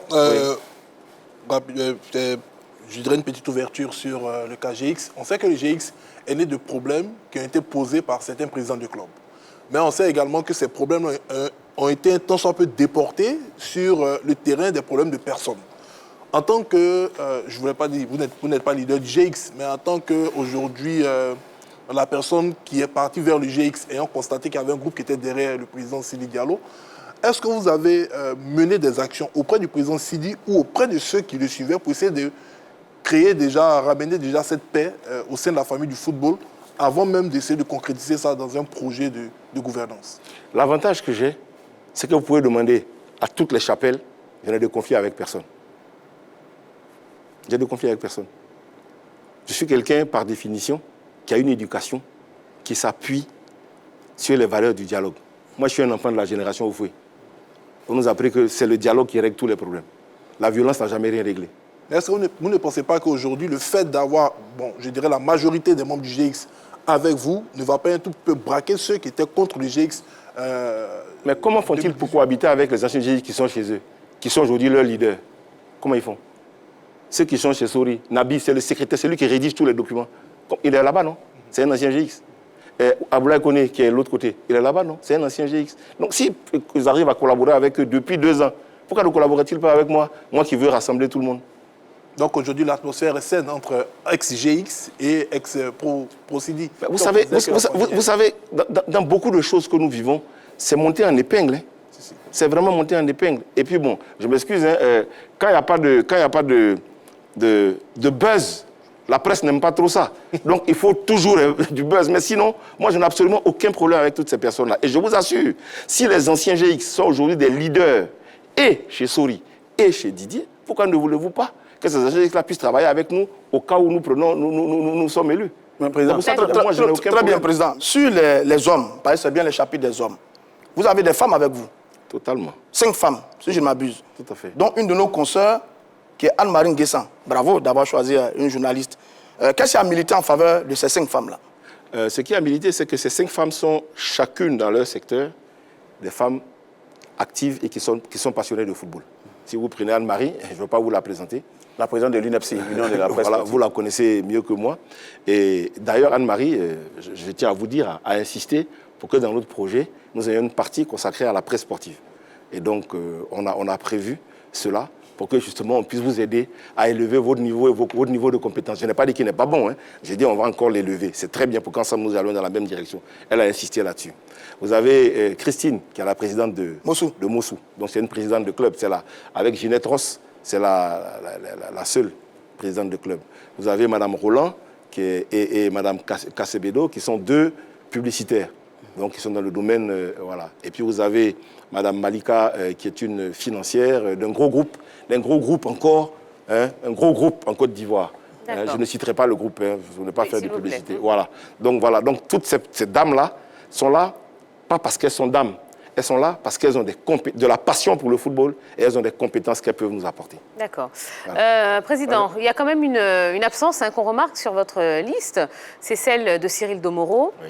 je dirais une petite ouverture sur le cas GX. On sait que le GX est né de problèmes qui ont été posés par certains présidents de club. Mais on sait également que ces problèmes ont été un tant soit peu déportés sur le terrain des problèmes de personnes. En tant que, je ne voulais pas dire, vous n'êtes pas leader du GX, mais en tant qu'aujourd'hui, la personne qui est partie vers le GX ayant constaté qu'il y avait un groupe qui était derrière le président Sidi Diallo, est-ce que vous avez mené des actions auprès du président Sidi ou auprès de ceux qui le suivaient pour essayer de créer déjà, ramener déjà cette paix au sein de la famille du football avant même d'essayer de concrétiser ça dans un projet de gouvernance? L'avantage que j'ai, c'est que vous pouvez demander à toutes les chapelles, je n'ai de conflit avec personne. J'ai de conflit avec personne. Je suis quelqu'un, par définition, qui a une éducation qui s'appuie sur les valeurs du dialogue. Moi, je suis un enfant de la génération Oufoué. On nous a appris que c'est le dialogue qui règle tous les problèmes. La violence n'a jamais rien réglé. Est-ce que vous ne pensez pas qu'aujourd'hui, le fait d'avoir, bon, je dirais la majorité des membres du GX avec vous, ne va pas un tout peu braquer ceux qui étaient contre le GX Mais comment font-ils pour cohabiter avec les anciens GX qui sont chez eux, qui sont aujourd'hui leurs leaders? Comment ils font? Ceux qui sont chez Sori, Nabi, c'est le secrétaire, c'est lui qui rédige tous les documents. Il est là-bas, non? C'est un ancien GX. Aboulaye Koné, qui est de l'autre côté, il est là-bas, non? C'est un ancien GX. Donc, si ils arrivent à collaborer avec eux depuis 2 ans, pourquoi ne collaborent-ils pas avec moi? Moi qui veux rassembler tout le monde. Donc, aujourd'hui, l'atmosphère est saine entre ex-GX et ex-Pro-Sidi. Vous savez, dans beaucoup de choses que nous vivons, c'est monté en épingle. Hein. C'est vraiment monté en épingle. Et puis bon, je m'excuse, hein, quand il n'y a pas de buzz, la presse n'aime pas trop ça. Donc il faut toujours du buzz. Mais sinon, moi je n'ai absolument aucun problème avec toutes ces personnes-là. Et je vous assure, si les anciens GX sont aujourd'hui des leaders, et chez Sori, et chez Didier, pourquoi ne voulez-vous pas que ces anciens GX-là puissent travailler avec nous au cas où nous sommes élus? Mais président, très bien, président. Sur les hommes, parce que c'est bien le chapitre des hommes, vous avez des femmes avec vous? Totalement. 5 femmes, si je ne m'abuse. Tout à fait. Dont une de nos consoeurs, qui est Anne-Marie Nguessan. Bravo d'avoir choisi une journaliste. Qu'est-ce qui a milité en faveur de ces 5 femmes-là? Ce qui a milité, c'est que ces 5 femmes sont chacune dans leur secteur des femmes actives et qui sont passionnées de football. Si vous prenez Anne-Marie, je ne veux pas vous la présenter. La présidente de l'UNEPSI, l'Union de la presse. Voilà, vous la connaissez mieux que moi. Et d'ailleurs, Anne-Marie, je tiens à vous dire, a insisté pour que dans notre projet, nous ayons une partie consacrée à la presse sportive. Et donc, on a prévu cela pour que justement on puisse vous aider à élever votre niveau et votre niveau de compétence. Je n'ai pas dit qu'il n'est pas bon, hein. J'ai dit on va encore l'élever. C'est très bien pour qu'ensemble nous allons dans la même direction. Elle a insisté là-dessus. Vous avez Christine, qui est la présidente de Mossou. Donc c'est une présidente de club. C'est là. Avec Ginette Ross, c'est la seule présidente de club. Vous avez Madame Roland et Madame Kassebedo, qui sont deux publicitaires. Donc, ils sont dans le domaine, voilà. Et puis, vous avez Madame Malika, qui est une financière d'un gros groupe encore, hein, un gros groupe en Côte d'Ivoire. Je ne citerai pas le groupe, hein, je ne veux pas faire de publicité. Voilà. Donc, toutes ces dames-là sont là, pas parce qu'elles sont dames, elles sont là parce qu'elles ont de la passion pour le football et elles ont des compétences qu'elles peuvent nous apporter. D'accord. Voilà. Président, il y a quand même une absence qu'on remarque sur votre liste, c'est celle de Cyril Domoro. Oui.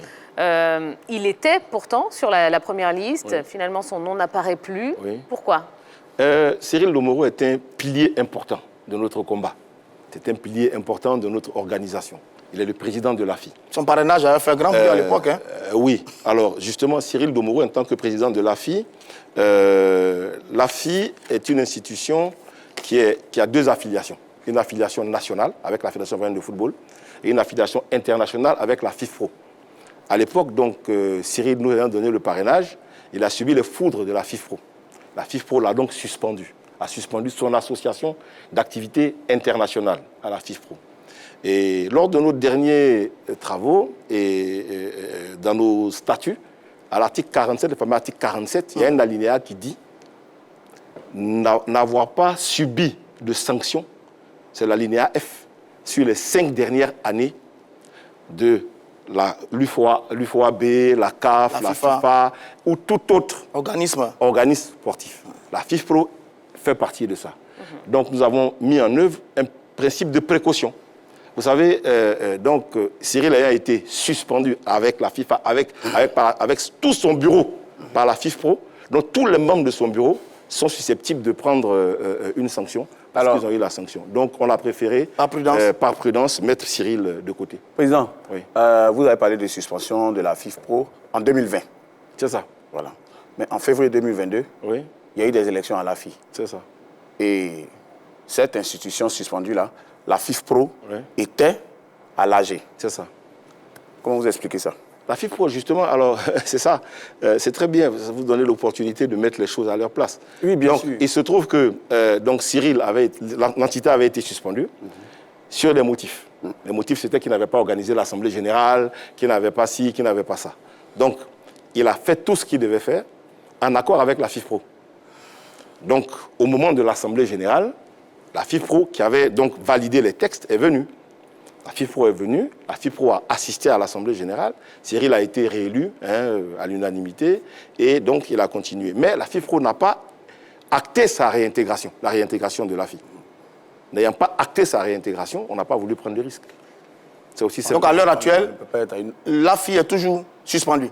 Il était pourtant sur la première liste. Oui. Finalement, son nom n'apparaît plus. Oui. Pourquoi? Cyril Domoro est un pilier important de notre combat. C'est un pilier important de notre organisation. Il est le président de l'AFI. Son parrainage avait fait grand bruit à l'époque. Hein? Oui. Alors, justement, Cyril Domoro, en tant que président de l'AFI, l'AFI est une institution qui a deux affiliations. Une affiliation nationale avec la Fédération ivoirienne de football et une affiliation internationale avec la FIFPro. À l'époque, donc, Cyril nous ayant donné le parrainage, il a subi les foudres de la FIFPro. La FIFPro l'a donc suspendu, a suspendu son association d'activités internationales à la FIFPro. Et lors de nos derniers travaux et dans nos statuts, à l'article 47, le fameux article 47, il y a un alinéa qui dit n'avoir pas subi de sanctions, c'est l'alinéa F, sur les 5 dernières années de l'UFOAB, la CAF, la FIFA ou tout autre organisme sportif. La FIFPro fait partie de ça. Donc nous avons mis en œuvre un principe de précaution. Vous savez, Cyril a été suspendu avec la FIFA, avec tout son bureau par la FIFPro. Donc tous les membres de son bureau sont susceptibles de prendre une sanction parce qu'ils ont eu la sanction. Donc on a préféré, par prudence, mettre Cyril de côté. Président, oui. Vous avez parlé de suspension de la FIFPro en 2020. C'est ça. Voilà. Mais en février 2022, oui, il y a eu des élections à l'AFI. C'est ça. Et cette institution suspendue-là, la FIFPro, oui, était à l'AG. C'est ça. Comment vous expliquez ça? La FIFPro, justement, alors, c'est ça. C'est très bien, ça vous donne l'opportunité de mettre les choses à leur place. Oui, bien sûr. Il se trouve que Cyril, l'entité avait été suspendue sur des motifs. Les motifs, c'était qu'il n'avait pas organisé l'Assemblée générale, qu'il n'avait pas ci, qu'il n'avait pas ça. Donc, il a fait tout ce qu'il devait faire en accord avec la FIFPro. Donc, au moment de l'Assemblée générale, la FIFPro, qui avait donc validé les textes, est venue. La FIFPro est venue, la FIFPro a assisté à l'Assemblée générale, Cyril a été réélu à l'unanimité, et donc il a continué. Mais la FIFPro n'a pas acté sa réintégration, la réintégration de l'AFI. N'ayant pas acté sa réintégration, on n'a pas voulu prendre de risques. C'est aussi simple. Donc à l'heure actuelle, l'AFI est toujours suspendue.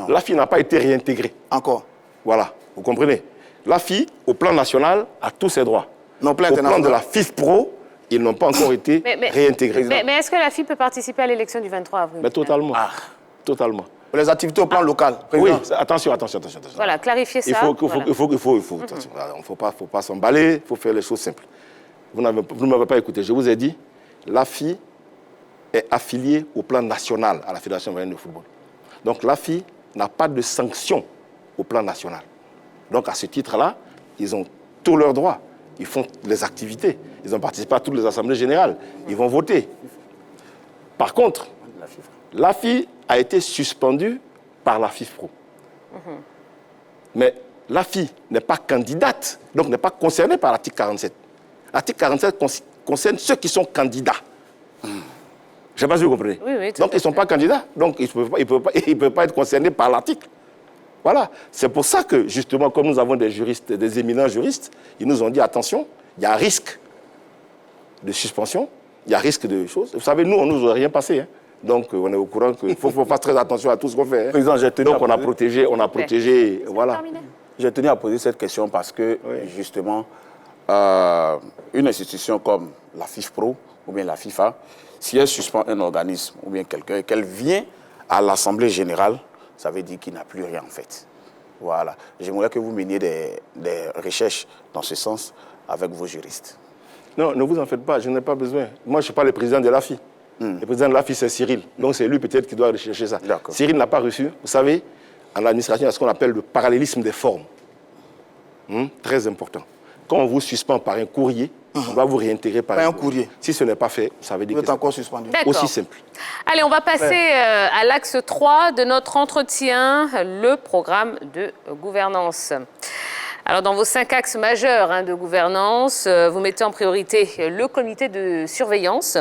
L'AFI n'a pas été réintégrée. Encore. Voilà, vous comprenez. L'AFI, au plan national, a tous ses droits. Au plan de la FIFPro, ils n'ont pas encore été réintégrés. Mais est-ce que la FI peut participer à l'élection du 23 avril? Mais totalement. Totalement. Pour les activités au plan local. Oui, attention. Voilà, clarifier ça. Il ne faut pas s'emballer, il faut faire les choses simples. Vous ne m'avez pas écouté. Je vous ai dit, l'AFI est affiliée au plan national à la Fédération ivoirienne de football. Donc l'AFI n'a pas de sanction au plan national. Donc à ce titre-là, ils ont tous leurs droits. Ils font les activités. Ils ont participé à toutes les assemblées générales. Ils vont voter. Par contre, l'AFI a été suspendue par la FIFPro. Mais l'AFI n'est pas candidate, donc n'est pas concernée par l'article 47. L'article 47 concerne ceux qui sont candidats. Je ne sais pas si vous comprenez. Oui, donc ils ne sont pas candidats, donc ils ne peuvent pas être concernés par l'article. Voilà, c'est pour ça que, justement, comme nous avons des juristes, des éminents juristes, ils nous ont dit, attention, il y a un risque de suspension, il y a un risque de choses. Vous savez, nous, on ne nous a rien passé. Hein. Donc, on est au courant qu'il faut faire très attention à tout ce qu'on fait. Hein. Président, donc, on a protégé, voilà. J'ai tenu à poser cette question parce que, justement, une institution comme la FIFPro ou bien la FIFA, si elle suspend un organisme ou bien quelqu'un et qu'elle vient à l'Assemblée générale, ça veut dire qu'il n'a plus rien en fait. Voilà. J'aimerais que vous meniez des recherches dans ce sens avec vos juristes. Non, ne vous en faites pas, je n'ai pas besoin. Moi, je ne suis pas le président de l'AFI. Le président de l'AFI, c'est Cyril. Donc, c'est lui peut-être qui doit rechercher ça. Cyril n'a pas reçu. Vous savez, en administration, il y a ce qu'on appelle le parallélisme des formes. Très important. Quand on vous suspend par un courrier, on va vous réintégrer par un courrier. Si ce n'est pas fait, ça veut dire que vous êtes encore suspendu. Aussi simple. Allez, on va passer à l'axe 3 de notre entretien, le programme de gouvernance. Alors, dans vos 5 axes majeurs de gouvernance, vous mettez en priorité le comité de surveillance.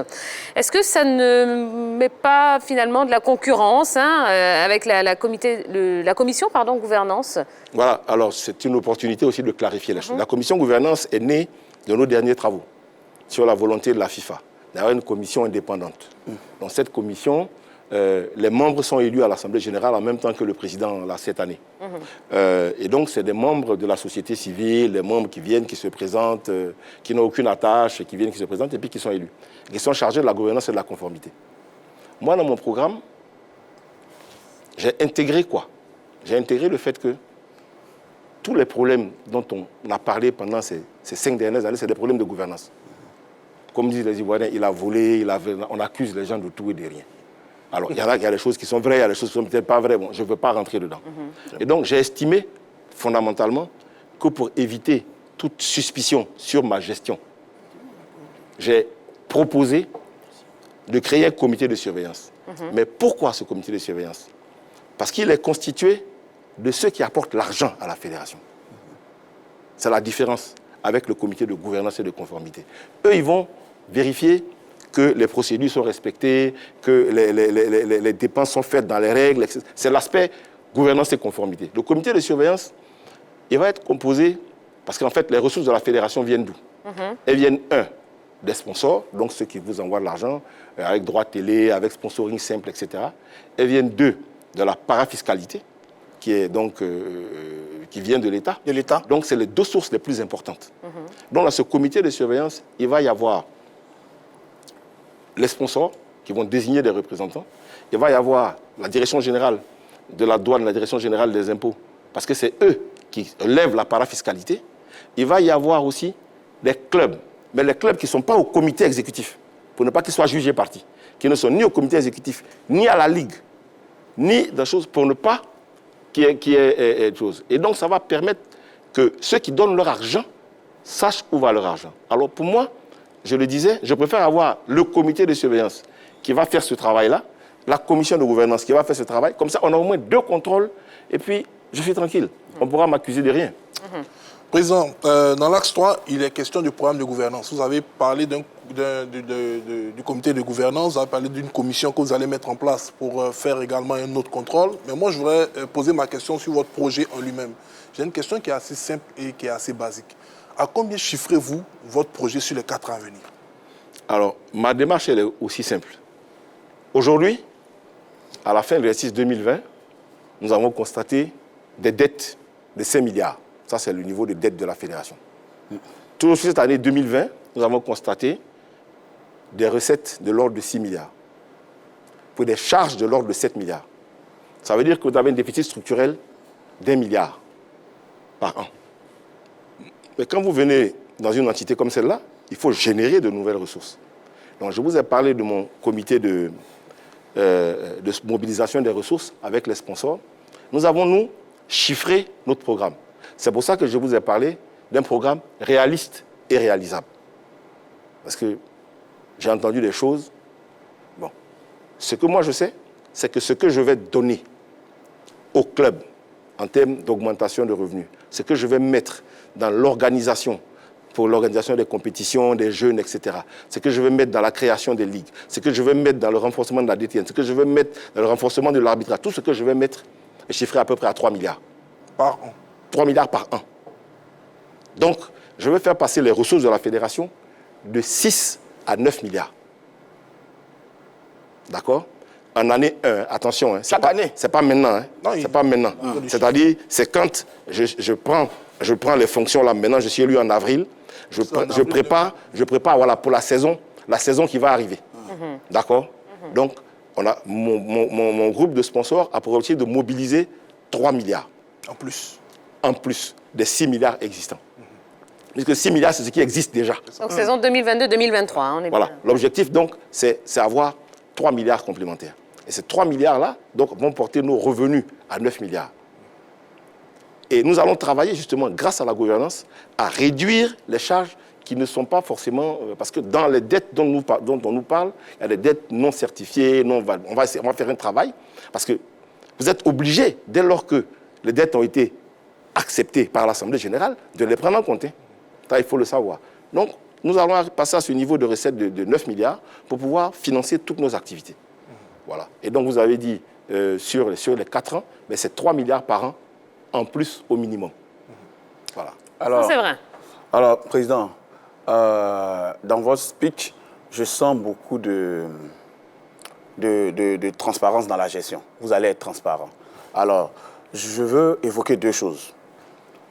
Est-ce que ça ne met pas finalement de la concurrence avec la commission gouvernance? Voilà, alors c'est une opportunité aussi de clarifier la chose. La commission gouvernance est née de nos derniers travaux sur la volonté de la FIFA d'avoir une commission indépendante. Dans cette commission, les membres sont élus à l'Assemblée générale en même temps que le président cette année. Et donc, c'est des membres de la société civile, des membres qui viennent, qui se présentent, qui n'ont aucune attache, qui viennent, qui se présentent et puis qui sont élus. Ils sont chargés de la gouvernance et de la conformité. Moi, dans mon programme, j'ai intégré quoi? J'ai intégré le fait que tous les problèmes dont on a parlé pendant ces 5 dernières années, c'est des problèmes de gouvernance. Comme disent les Ivoiriens, il a volé, on accuse les gens de tout et de rien. Alors, il y a des choses qui sont vraies, il y a des choses qui sont peut-être pas vraies. Bon, je ne veux pas rentrer dedans. Et donc, j'ai estimé, fondamentalement, que pour éviter toute suspicion sur ma gestion, j'ai proposé de créer un comité de surveillance. Mais pourquoi ce comité de surveillance? Parce qu'il est constitué de ceux qui apportent l'argent à la fédération. C'est la différence avec le comité de gouvernance et de conformité. Eux, ils vont vérifier que les procédures sont respectées, que les dépenses sont faites dans les règles, etc. C'est l'aspect gouvernance et conformité. Le comité de surveillance, il va être composé, parce qu'en fait, les ressources de la fédération viennent d'où? Elles viennent, des sponsors, donc ceux qui vous envoient de l'argent, avec droit télé, avec sponsoring simple, etc. Elles viennent, 2, de la parafiscalité, qui est donc qui vient de l'État. Donc, c'est les 2 sources les plus importantes. Donc, dans ce comité de surveillance, il va y avoir les sponsors qui vont désigner des représentants. Il va y avoir la direction générale de la douane, la direction générale des impôts, parce que c'est eux qui lèvent la parafiscalité. Il va y avoir aussi des clubs, mais les clubs qui ne sont pas au comité exécutif, pour ne pas qu'ils soient jugés partis, qui ne sont ni au comité exécutif, ni à la Ligue, ni dans choses, pour ne pas qu'il y ait chose. Et donc, ça va permettre que ceux qui donnent leur argent sachent où va leur argent. Alors, pour moi, je le disais, je préfère avoir le comité de surveillance qui va faire ce travail-là, la commission de gouvernance qui va faire ce travail. Comme ça, on a au moins 2 contrôles et puis je suis tranquille. On pourra m'accuser de rien. Président, dans l'axe 3, il est question du programme de gouvernance. Vous avez parlé du comité de gouvernance, vous avez parlé d'une commission que vous allez mettre en place pour faire également un autre contrôle. Mais moi, je voudrais poser ma question sur votre projet en lui-même. J'ai une question qui est assez simple et qui est assez basique. À combien chiffrez-vous votre projet sur les 4 ans à venir? Alors, ma démarche, elle est aussi simple. Aujourd'hui, à la fin de l'exercice 2020, nous avons constaté des dettes de 5 milliards. Ça, c'est le niveau de dette de la fédération. Tout au cette année 2020, nous avons constaté des recettes de l'ordre de 6 milliards. Pour des charges de l'ordre de 7 milliards. Ça veut dire que vous avez un déficit structurel d'1 milliard par an. Mais quand vous venez dans une entité comme celle-là, il faut générer de nouvelles ressources. Donc, je vous ai parlé de mon comité de mobilisation des ressources avec les sponsors. Nous avons, nous, chiffré notre programme. C'est pour ça que je vous ai parlé d'un programme réaliste et réalisable. Parce que j'ai entendu des choses. Bon, ce que moi je sais, c'est que ce que je vais donner au club en termes d'augmentation de revenus, ce que je vais mettre dans l'organisation, pour l'organisation des compétitions, des jeunes, etc. Ce que je vais mettre dans la création des ligues, ce que je vais mettre dans le renforcement de la DTN, ce que je vais mettre dans le renforcement de l'arbitrage, tout ce que je vais mettre est chiffré à peu près à 3 milliards. Par an. 3 milliards par an. Donc, je vais faire passer les ressources de la fédération de 6 à 9 milliards. D'accord? En année 1, attention, hein, c'est pas maintenant. Hein, c'est pas maintenant. C'est-à-dire, c'est quand je prends les fonctions là, maintenant je suis élu en avril, je prépare voilà, pour la saison qui va arriver. D'accord? Donc, on a, mon groupe de sponsors a pour objectif de mobiliser 3 milliards. En plus des 6 milliards existants. Puisque 6 milliards, c'est ce qui existe déjà. Donc saison 2022-2023, hein, on est Voilà. bien. L'objectif, donc, c'est avoir 3 milliards complémentaires. Et ces 3 milliards-là donc, vont porter nos revenus à 9 milliards. Et nous allons travailler, justement, grâce à la gouvernance, à réduire les charges qui ne sont pas forcément... parce que dans les dettes dont on nous parle, il y a des dettes non certifiées. On va faire un travail. Parce que vous êtes obligés, dès lors que les dettes ont été acceptées par l'Assemblée générale, de les prendre en compte. Hein. Ça, il faut le savoir. Donc, nous allons passer à ce niveau de recette de 9 milliards pour pouvoir financer toutes nos activités. Voilà. Et donc, vous avez dit, sur les 4 ans, mais c'est 3 milliards par an, en plus au minimum. Voilà. C'est vrai. Alors, Président, dans votre speech, je sens beaucoup de transparence dans la gestion. Vous allez être transparent. Alors, je veux évoquer 2 choses.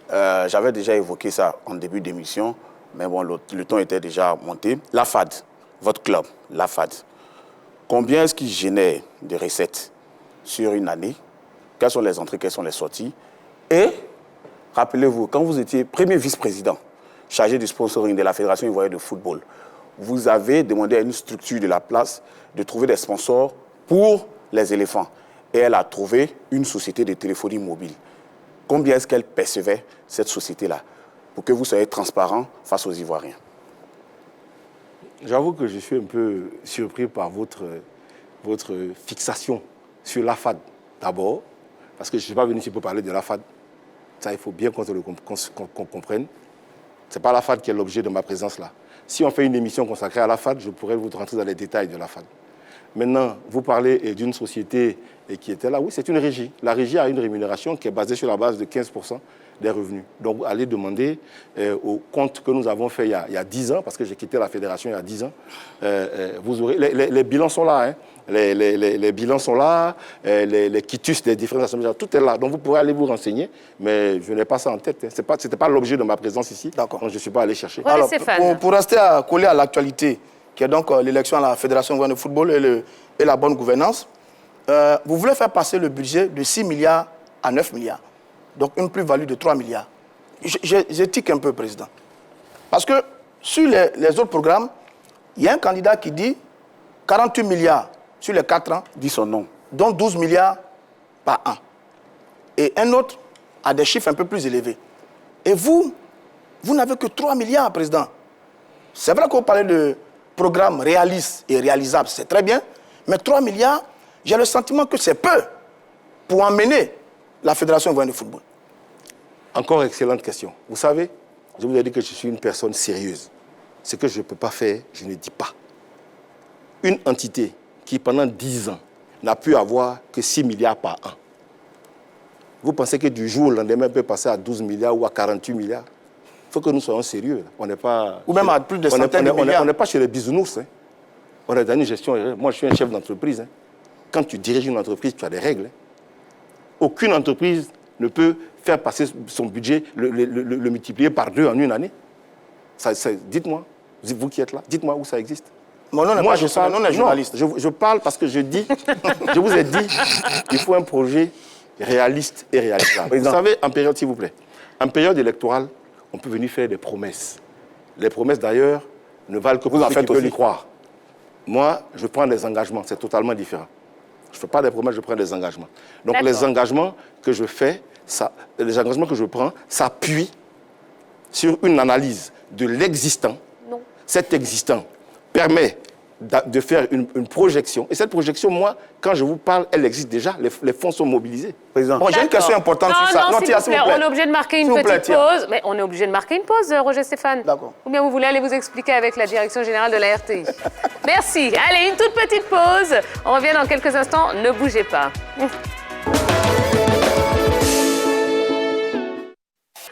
J'avais déjà évoqué ça en début d'émission, mais bon, le ton était déjà monté. La FAD, votre club, la FAD. Combien est-ce qu'il génère de recettes sur une année? Quelles sont les entrées, quelles sont les sorties? Et, rappelez-vous, quand vous étiez premier vice-président chargé du sponsoring de la Fédération ivoirienne de football, vous avez demandé à une structure de la place de trouver des sponsors pour les éléphants. Et elle a trouvé une société de téléphonie mobile. Combien est-ce qu'elle percevait, cette société-là, pour que vous soyez transparent face aux Ivoiriens? J'avoue que je suis un peu surpris par votre fixation sur la FAD, d'abord, parce que je ne suis pas venu ici pour parler de la FAD. Ça, il faut bien qu'on comprenne. Ce n'est pas la FAD qui est l'objet de ma présence là. Si on fait une émission consacrée à la FAD, je pourrais vous rentrer dans les détails de la FAD. Maintenant, vous parlez d'une société qui était là. Oui, c'est une régie. La régie a une rémunération qui est basée sur la base de 15% des revenus. Donc, allez demander au compte que nous avons fait il y a 10 ans, parce que j'ai quitté la fédération il y a 10 ans. Vous aurez, les bilans sont là. Hein. Les bilans sont là, les quitus des différentes assemblées, tout est là. Donc, vous pourrez aller vous renseigner, mais je n'ai pas ça en tête. Hein. Ce n'était pas l'objet de ma présence ici. D'accord. Donc, je ne suis pas allé chercher. Alors, pour rester collé à l'actualité, qui est donc l'élection à la Fédération ivoirienne de football et la bonne gouvernance, vous voulez faire passer le budget de 6 milliards à 9 milliards. Donc une plus-value de 3 milliards. Je tique un peu, Président. Parce que sur les autres programmes, il y a un candidat qui dit 48 milliards sur les 4 ans. Dit son nom. Dont 12 milliards par an. Et un autre a des chiffres un peu plus élevés. Et vous n'avez que 3 milliards, Président. C'est vrai qu'on parlait de programme réaliste et réalisable, c'est très bien, mais 3 milliards, j'ai le sentiment que c'est peu pour emmener la Fédération ivoirienne de football. Encore excellente question. Vous savez, je vous ai dit que je suis une personne sérieuse. Ce que je ne peux pas faire, je ne dis pas. Une entité qui, pendant 10 ans, n'a pu avoir que 6 milliards par an. Vous pensez que du jour au lendemain, peut passer à 12 milliards ou à 48 milliards? Il faut que nous soyons sérieux. On n'est pas... Ou même à plus de centaines de milliards. On n'est pas chez les bisounours. Hein. On est dans une gestion... Moi, je suis un chef d'entreprise. Hein. Quand tu diriges une entreprise, tu as des règles. Hein. Aucune entreprise ne peut faire passer son budget, le multiplier par 2 en une année. Dites-moi, vous qui êtes là, dites-moi où ça existe. Moi, je parle, non, journaliste. Je parle parce que je dis, je vous ai dit, il faut un projet réaliste et réalisable. Vous savez, en période, s'il vous plaît, en période électorale, on peut venir faire des promesses. Les promesses, d'ailleurs, ne valent que pour ceux qui peuvent y croire. Moi, je prends des engagements, c'est totalement différent. Je ne fais pas des promesses, je prends des engagements. Donc les engagements que je fais, les engagements que je prends s'appuient sur une analyse de l'existant. Cet existant permet de faire une projection. Et cette projection, moi, quand je vous parle, elle existe déjà. Les fonds sont mobilisés. Président. Bon, j'ai une question importante sur ça. Non, s'il vous plaît, on est obligé de marquer une petite pause. Mais on est obligé de marquer une pause, Roger Stéphane. D'accord. Ou bien vous voulez aller vous expliquer avec la direction générale de la RTI. Merci. Allez, une toute petite pause. On revient dans quelques instants. Ne bougez pas.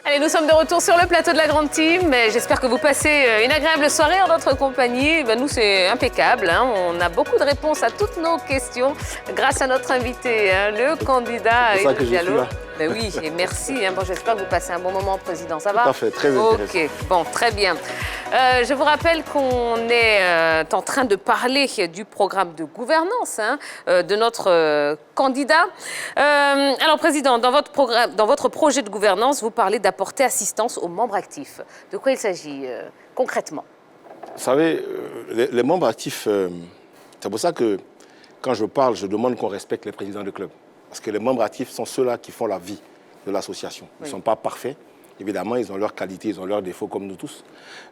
Allez, nous sommes de retour sur le plateau de la Grande Team. J'espère que vous passez une agréable soirée en notre compagnie. Nous, c'est impeccable. Hein. On a beaucoup de réponses à toutes nos questions grâce à notre invité, le candidat Diallo. Ben oui, et merci. Bon, j'espère que vous passez un bon moment, Président. Ça va? Tout à fait, très intéressant. Ok, bon, très bien. Je vous rappelle qu'on est en train de parler du programme de gouvernance de notre candidat. Alors, Président, dans votre projet de gouvernance, vous parlez d'apporter assistance aux membres actifs. De quoi il s'agit concrètement? Vous savez, les membres actifs, c'est pour ça que quand je parle, je demande qu'on respecte les présidents de club. Parce que les membres actifs sont ceux-là qui font la vie de l'association. Ils ne sont pas parfaits. Évidemment, ils ont leurs qualités, ils ont leurs défauts comme nous tous.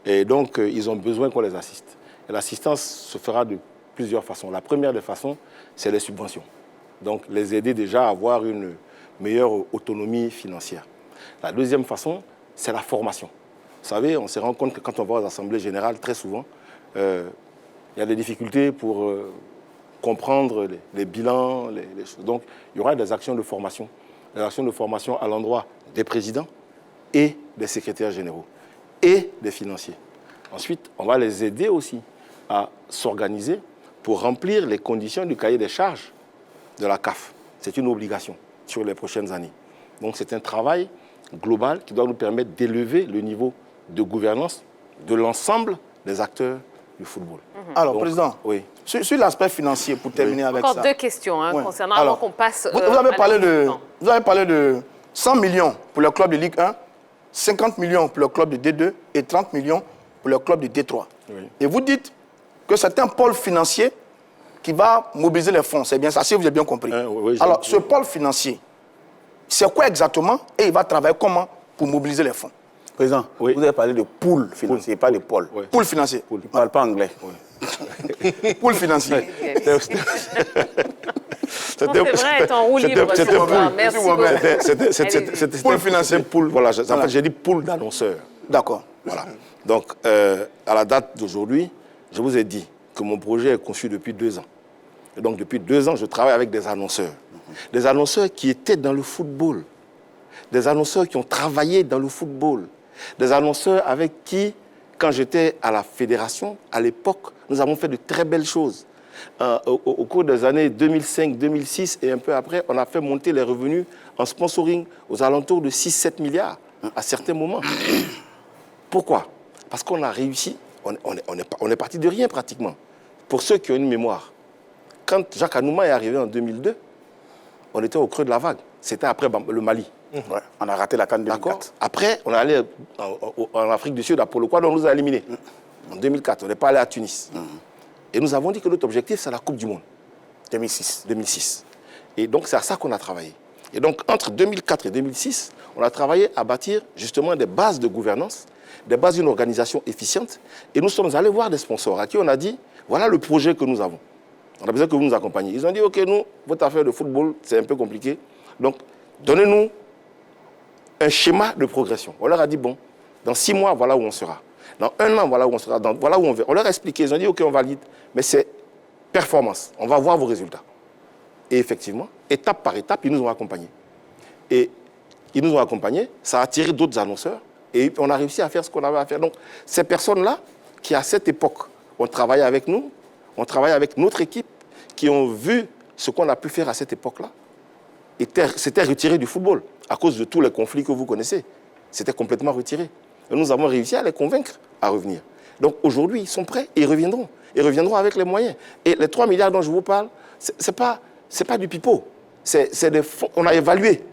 Et donc, ils ont besoin qu'on les assiste. Et l'assistance se fera de plusieurs façons. La première des façons, c'est les subventions. Donc, les aider déjà à avoir une meilleure autonomie financière. La deuxième façon, c'est la formation. Vous savez, on se rend compte que quand on va aux assemblées générales, très souvent, il y a des difficultés pour comprendre les bilans, les choses. Donc, il y aura des actions de formation. Des actions de formation à l'endroit des présidents et des secrétaires généraux et des financiers. Ensuite, on va les aider aussi à s'organiser pour remplir les conditions du cahier des charges de la CAF. C'est une obligation sur les prochaines années. Donc, c'est un travail global qui doit nous permettre d'élever le niveau de gouvernance de l'ensemble des acteurs du football. Alors, Donc, Président, oui. sur l'aspect financier, pour terminer avec Encore ça. deux questions Ouais. concernant Alors, avant qu'on passe. Vous avez à parlé de 100 millions pour le club de Ligue 1, 50 millions pour le club de D2 et 30 millions pour le club de D3. Oui. Et vous dites que c'est un pôle financier qui va mobiliser les fonds. C'est bien ça, si vous avez bien compris. Oui, Alors, ce pôle financier, c'est quoi exactement et il va travailler comment pour mobiliser les fonds? Président, Oui. vous avez parlé de pool financier, pas de pôle. Oui. Pool financier. Il ne parle pas anglais. Pool financier. C'est vrai, être en roue libre ce c'était soir. pool. Merci C'était- beaucoup. C'était Pool financier. pool. Voilà, en fait, j'ai dit pool d'annonceurs. D'accord. Voilà. Donc, à la date d'aujourd'hui, je vous ai dit que mon projet est conçu depuis 2 ans. Et donc, depuis 2 ans, je travaille avec des annonceurs. Des annonceurs qui étaient dans le football. Des annonceurs qui ont travaillé dans le football. Des annonceurs avec qui, quand j'étais à la fédération, à l'époque, nous avons fait de très belles choses. Au cours des années 2005, 2006 et un peu après, on a fait monter les revenus en sponsoring aux alentours de 6-7 milliards à certains moments. Pourquoi? Parce qu'on a réussi, on est parti de rien pratiquement. Pour ceux qui ont une mémoire, quand Jacques Anouma est arrivé en 2002, on était au creux de la vague. C'était après le Mali. Ouais, on a raté la CAN 2004. D'accord. Après, on est allé en Afrique du Sud, à Polo, on nous a éliminés. En 2004, on n'est pas allé à Tunis. Et nous avons dit que notre objectif, c'est la Coupe du Monde. 2006. Et donc, c'est à ça qu'on a travaillé. Et donc, entre 2004 et 2006, on a travaillé à bâtir justement des bases de gouvernance, des bases d'une organisation efficiente. Et nous sommes allés voir des sponsors à qui on a dit, voilà le projet que nous avons. On a besoin que vous nous accompagniez. Ils ont dit, OK, nous, votre affaire de football, c'est un peu compliqué. Donc, donnez-nous un schéma de progression. On leur a dit, bon, dans 6 mois, voilà où on sera. Dans 1 an, voilà où on sera. Voilà où on va. On leur a expliqué, ils ont dit, OK, on valide, mais c'est performance. On va voir vos résultats. Et effectivement, étape par étape, ils nous ont accompagnés. Et ils nous ont accompagnés, ça a attiré d'autres annonceurs, et on a réussi à faire ce qu'on avait à faire. Donc, ces personnes-là, qui à cette époque ont travaillé avec nous, ont travaillé avec notre équipe, qui ont vu ce qu'on a pu faire à cette époque-là, s'étaient retirés du football à cause de tous les conflits que vous connaissez. C'était complètement retiré. Et nous avons réussi à les convaincre à revenir. Donc aujourd'hui, ils sont prêts et ils reviendront. Ils reviendront avec les moyens. Et les 3 milliards dont je vous parle, ce n'est pas du pipeau. C'est des fonds. On a évalué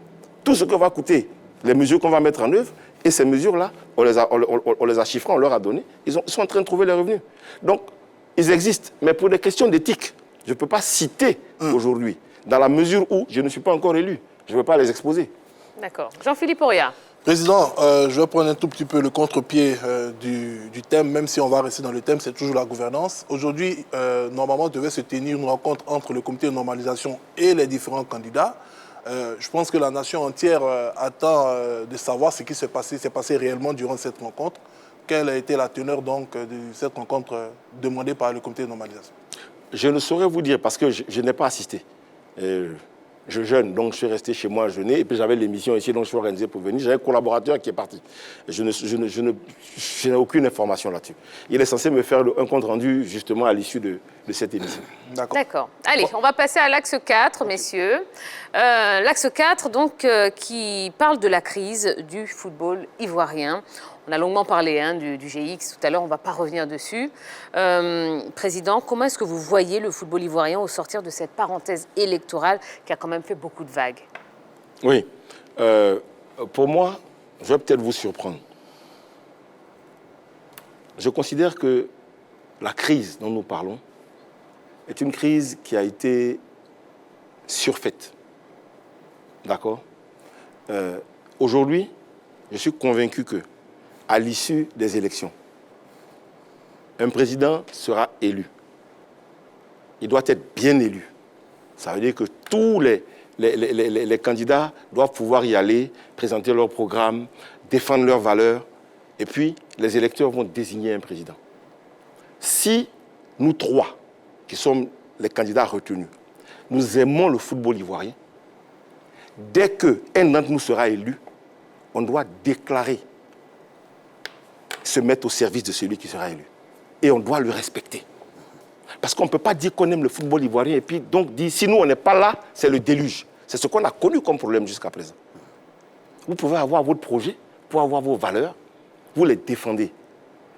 tout ce que va coûter les mesures qu'on va mettre en œuvre. Et ces mesures-là, on les a chiffrées, on leur a donné. Ils sont en train de trouver les revenus. Donc, ils existent. Mais pour des questions d'éthique, je ne peux pas citer aujourd'hui, dans la mesure où je ne suis pas encore élu. Je ne veux pas les exposer. D'accord. Jean-Philippe Oria. Président, je vais prendre un tout petit peu le contre-pied du thème, même si on va rester dans le thème, c'est toujours la gouvernance. Aujourd'hui, normalement, devait se tenir une rencontre entre le comité de normalisation et les différents candidats. Je pense que la nation entière attend de savoir ce qui s'est passé réellement durant cette rencontre. Quelle a été la teneur donc de cette rencontre demandée par le comité de normalisation? Je ne saurais vous dire parce que je n'ai pas assisté. Je je jeûne, donc je suis resté chez moi à jeûner. Et puis j'avais l'émission ici, donc je suis organisé pour venir. J'avais un collaborateur qui est parti. Je n'ai aucune information là-dessus. Il est censé me faire un compte rendu justement à l'issue de cette émission. D'accord. Allez, on va passer à l'axe 4, messieurs. L'axe 4, donc, qui parle de la crise du football ivoirien. On a longuement parlé du GX tout à l'heure, on ne va pas revenir dessus. Président, comment est-ce que vous voyez le football ivoirien au sortir de cette parenthèse électorale qui a quand même fait beaucoup de vagues? Oui. Pour moi, je vais peut-être vous surprendre. Je considère que la crise dont nous parlons est une crise qui a été surfaite. D'accord? Aujourd'hui, je suis convaincu que à l'issue des élections, un président sera élu. Il doit être bien élu. Ça veut dire que tous les candidats doivent pouvoir y aller, présenter leur programme, défendre leurs valeurs, et puis les électeurs vont désigner un président. Si nous trois, qui sommes les candidats retenus, nous aimons le football ivoirien, dès qu'un d'entre nous sera élu, on doit déclarer se mettre au service de celui qui sera élu. Et on doit le respecter. Parce qu'on ne peut pas dire qu'on aime le football ivoirien et puis donc dire si nous on n'est pas là, c'est le déluge. C'est ce qu'on a connu comme problème jusqu'à présent. Vous pouvez avoir votre projet, vous pouvez avoir vos valeurs, vous les défendez